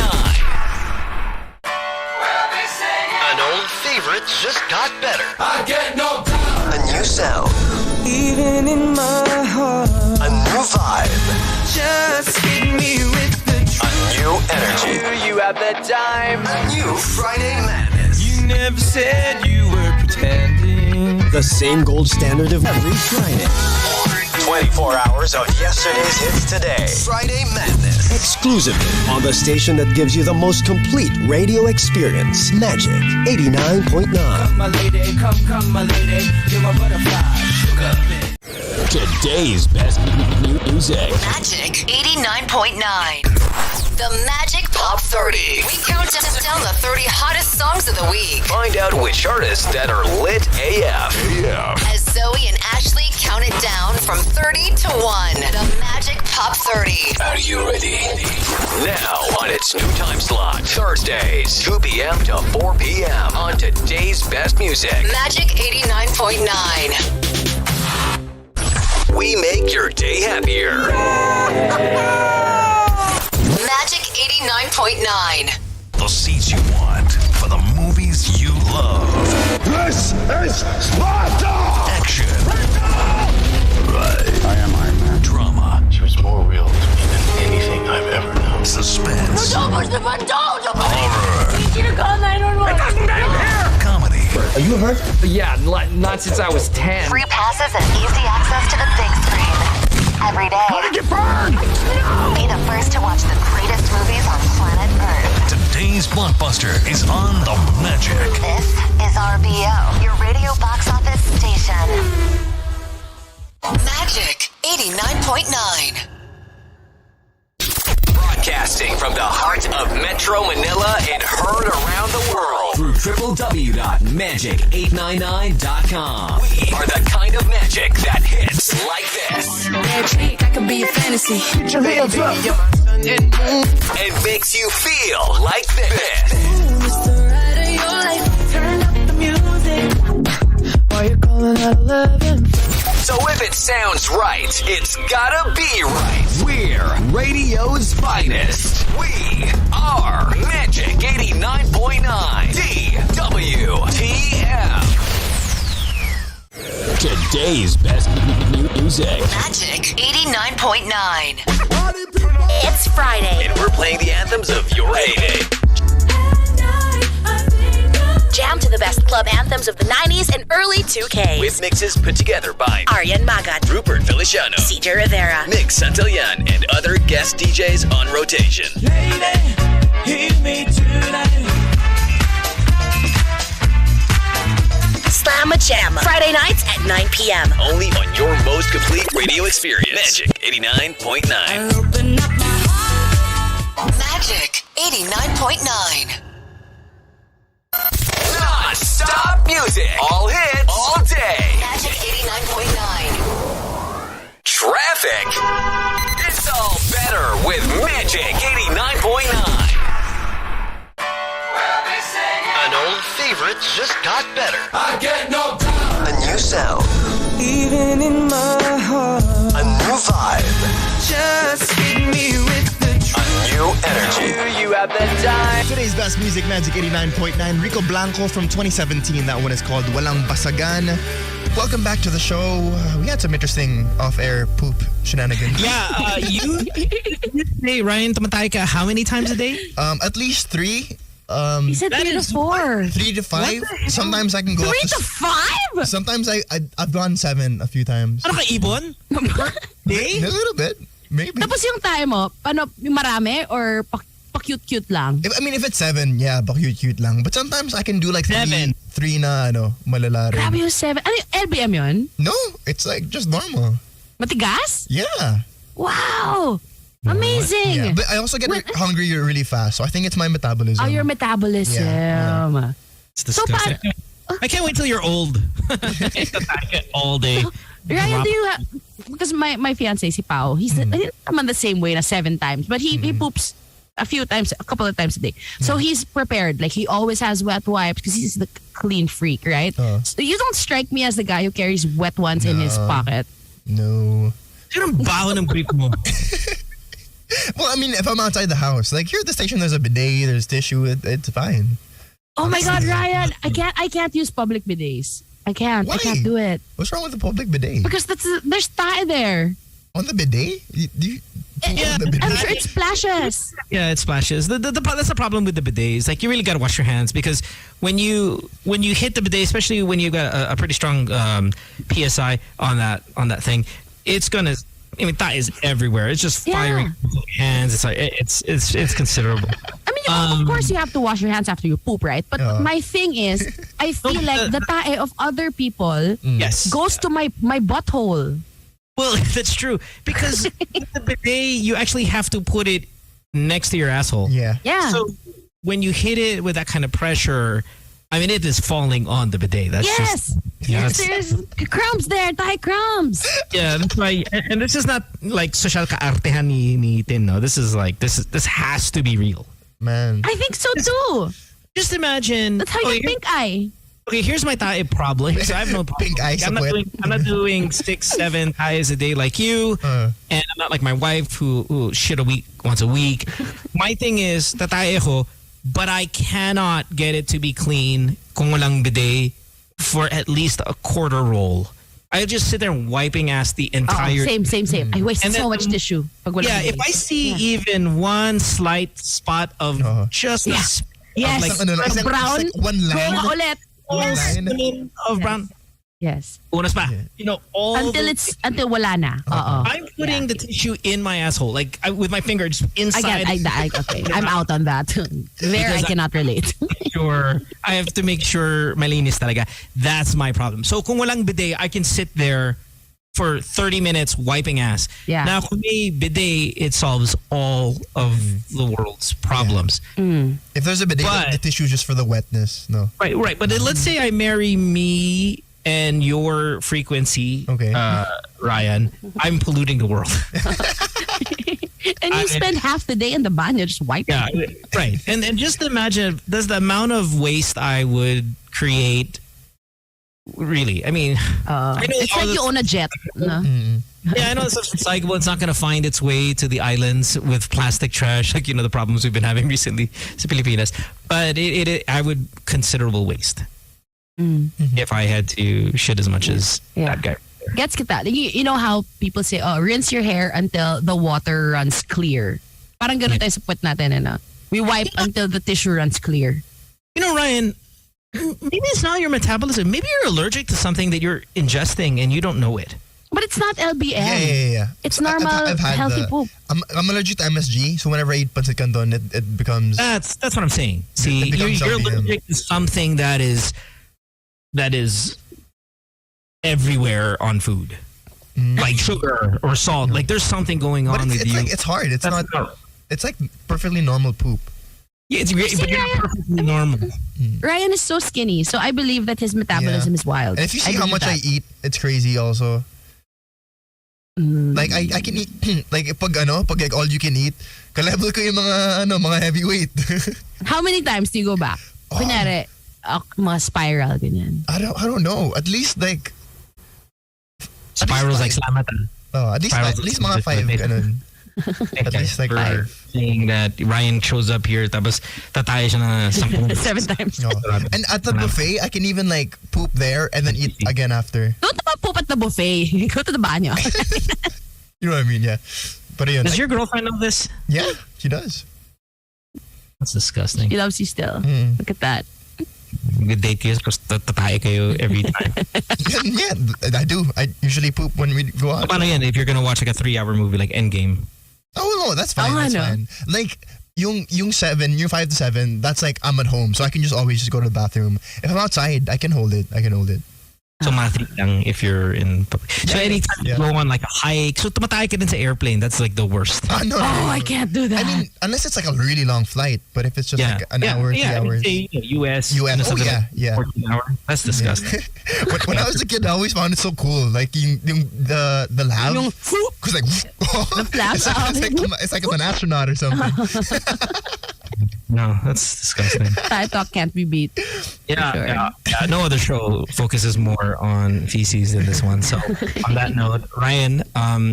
An old favorite just got better. I get no time. A new sound. Even in my heart. A new vibe. Just hit me with the A new energy. You have the time. A new Friday Madness. You never said you were pretending. The same gold standard of every Friday. 24 hours of yesterday's hits today. Friday Madness. Exclusively on the station that gives you the most complete radio experience. Magic 89.9. Come, my lady, come, my lady. You're my butterfly, sugar. Today's best music. Magic 89.9. The Magic Pop 30. We count down the 30 hottest songs of the week. Find out which artists that are lit AF. As Zoe and Ashley count it down from 30 to 1. The Magic Pop 30. Are you ready? Now on its new time slot. Thursdays, 2 p.m. to 4 p.m. on today's best music. Magic 89.9. We make your day happier. Magic 89.9. The seats you want for the movies you love. This is Sparta! Action. Right. I am Iron Man. Drama. She was more real to me than anything I've ever known. Suspense. Horror. Comedy. Are you hurt? Yeah, not since I was 10. Free passes and easy access to the big screen. Every day. How did you burn? Be the first to watch the greatest movies on planet Earth. Today's blockbuster is on the Magic. This is RBO, your radio box office station. Magic 89.9. Broadcasting from the heart of Metro Manila and heard around the world through www.magic899.com. We are the kind of magic that hits like this. Magic, I can be a fantasy. Get your hands up. And makes you feel like this. It's the ride of your life. Turn up the music. While you're calling out 11. So if it sounds right, it's gotta be right. We're radio's finest. We are Magic 89.9 DWTM. Today's best music. Magic 89.9. It's Friday. And we're playing the anthems of your heyday. Jam to the best club anthems of the 90s and early 2Ks. With mixes put together by Aryan Magat, Rupert Feliciano, CJ Rivera, Nick Santillan, and other guest DJs on rotation. Lady, hear me tonight. Slamma Jamma. Friday nights at 9 p.m. Only on your most complete radio experience. Magic 89.9. Open up my heart. Magic 89.9. Non-stop music. All hits. All day. Magic 89.9. Traffic. It's all better with Magic 89.9. An old favorite just got better. I get no time. A new sound. Even in my heart. A new vibe. Just hit me with the A new energy. You have the time. Today's best music, Magic 89.9. Rico Blanco from 2017. That one is called Walang Basagan. Welcome back to the show. We had some interesting off-air poop shenanigans. Yeah, you say, Ryan, tumatay ka how many times a day? At least 3. He said 3 to 4. 3 to 5. Sometimes I can go 3 up to 5? Sometimes I've gone 7 a few times. Ano ka, ibon? Day? A little bit. Maybe. Tapos yung time mo, paano, yung marami or pa-cute-cute lang? If it's 7, yeah, cute lang. But sometimes I can do like 3 na malala rin. Grabe yung 7. Ano yung LBM yun? No, it's like just normal. Matigas? Yeah. Wow! Amazing! Yeah, but I also get hungry really fast, so I think it's my metabolism. Oh, your metabolism. Yeah. It's disgusting. I can't wait till you're old. All day. Ryan, do you have... Because my fiancé, si Pao, he's naman the same way na 7 times. But he poops a couple of times a day. So he's prepared. Like he always has wet wipes because he's the clean freak, right? So you don't strike me as the guy who carries wet ones in his pocket. No. Anong baho ng brief mo? Well, I mean, if I'm outside the house, like here at the station, there's a bidet, there's tissue, it's fine. Oh my God, Ryan! I can't use public bidets. I can't. Why? I can't do it. What's wrong with the public bidet? Because there's tae there. On the bidet? I'm sure it splashes. Yeah, it splashes. That's the problem with the bidets. Like you really gotta wash your hands because when you hit the bidet, especially when you got a pretty strong PSI on that thing, it's gonna. I mean, that is everywhere. It's just firing hands. It's like it's considerable. I mean, of course you have to wash your hands after you poop, right? But my thing is, I feel like the tae of other people goes to my butthole. Well, that's true because with the bidet, you actually have to put it next to your asshole. Yeah. So when you hit it with that kind of pressure, I mean, it is falling on the bidet. That's just... Yes, there's crumbs there, tae crumbs. Yeah, that's why. And this is not like social kaartehan ni Tin, no. This is like, this has to be real. Man. I think so too. Just imagine... That's how you pink eye. Okay, here's my tae problem. So I have no problem. Pink eye I'm not doing 6-7 ties a day like you. And I'm not like my wife who shit once a week. My thing is, tatae ko, but I cannot get it to be clean kung walang bidet for at least a quarter roll. I just sit there wiping ass the entire... Same. I waste so much tissue. Yeah, if I see even one slight spot of just... Yes. Like brown. like one line. Ulit. Line of brown. Yes. Unas pa. You know, until wala na. I'm putting the tissue in my asshole, like with my finger just inside. Okay, I'm out on that. There, I cannot relate. Sure, I have to make sure malinis talaga. That's my problem. So kung walang bidet, I can sit there for 30 minutes wiping ass. Yeah. Now, kung may bidet, it solves all of the world's problems. If there's a bidet, the tissue is just for the wetness. No. Right. But let's say I marry me and your frequency, Ryan, I'm polluting the world. And you spend half the day in the banyo just wiping. Yeah, right. And just imagine, there's the amount of waste I would create. Really, I mean, I know it's like you own a jet. No? Yeah, I know it's recyclable. It's not going to find its way to the islands with plastic trash, like the problems we've been having recently sa Pilipinas. But I would considerable waste if I had to shit as much as that guy. Gets kita. You know how people say, rinse your hair until the water runs clear. Parang ganun tayo sa puwet natin, We wipe until the tissue runs clear. You know, Ryan, maybe it's not your metabolism. Maybe you're allergic to something that you're ingesting and you don't know it. But it's not LBM. Yeah. It's normal, I've had healthy poop. I'm allergic to MSG, so whenever I eat pancit canton, it becomes... That's what I'm saying. See, you're allergic to something that is everywhere on food. Like sugar or salt. Like there's something going on with you. Like, it's hard. It's not... It's like perfectly normal poop. Yeah, it's great, but you're perfectly normal. Ryan is so skinny, so I believe that his metabolism is wild. And if you see how much I eat, it's crazy also. Like I can eat like pag like all you can eat, ka-level ko yung mga heavyweight. How many times do you go back? Kunyari, mga spiral ganyan. I don't know. At least like spirals like slamatan. At least mga 5 ganun. At least like 5. Saying that Ryan shows up here tapos tatay siya na 7 times. No. And at the buffet, I can even like poop there and then eat again after. Don't poop at the buffet. Go to the banyo. You know what I mean? Yeah. But yun, does your girlfriend know this? Yeah, she does. That's disgusting. She loves you still. Look at that. Good date kayo because tatay kayo every time. Yeah, I do. I usually poop when we go out. Paano yan if you're gonna watch like a 3-hour movie like Endgame? Oh no, that's fine. That's fine. Like yung 5 to 7, that's like I'm at home, so I can just always just go to the bathroom. If I'm outside, I can hold it. So matik lang if you're in public. So anytime you go on like a hike, so tumatay ka din sa airplane, that's like the worst. No, I can't do that. I mean, unless it's like a really long flight, but if it's just like an hour, 3 hours. Say, US. US, like 14 hours. That's disgusting. When I was a kid, I always found it so cool. Like the lab. Because like, it's like I'm an astronaut or something. No, that's disgusting. Thai talk can't be beat. Yeah. No other show focuses more on feces than this one. So on that note, Ryan,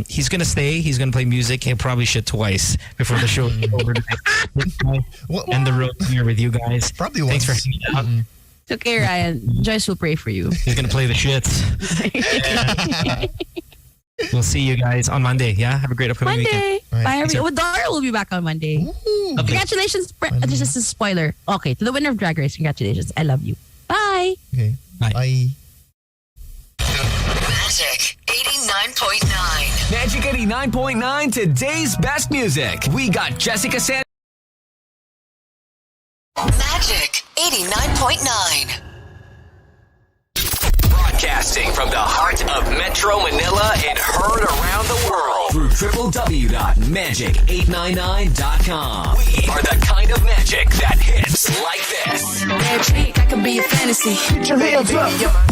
he's gonna stay. He's gonna play music. He'll probably shit twice before the show is over tonight. And the road here with you guys. Probably Thanks once. for hanging out. It's okay, Ryan. Joyce will pray for you. He's gonna play the shits. We'll see you guys on Monday. Yeah, have a great upcoming weekend. Bye, everyone. Well, Dara will be back on Monday. Okay. Congratulations. This is a spoiler. Okay, to the winner of Drag Race, congratulations. I love you. Bye. Okay. Bye. Magic 89.9. Magic 89.9, today's best music. We got Jessica San. Magic 89.9. Broadcasting from the heart of Metro Manila and heard around the world through www.magic899.com. We are the kind of magic that hits like this. Magic, I can be a fantasy. Put your hands up.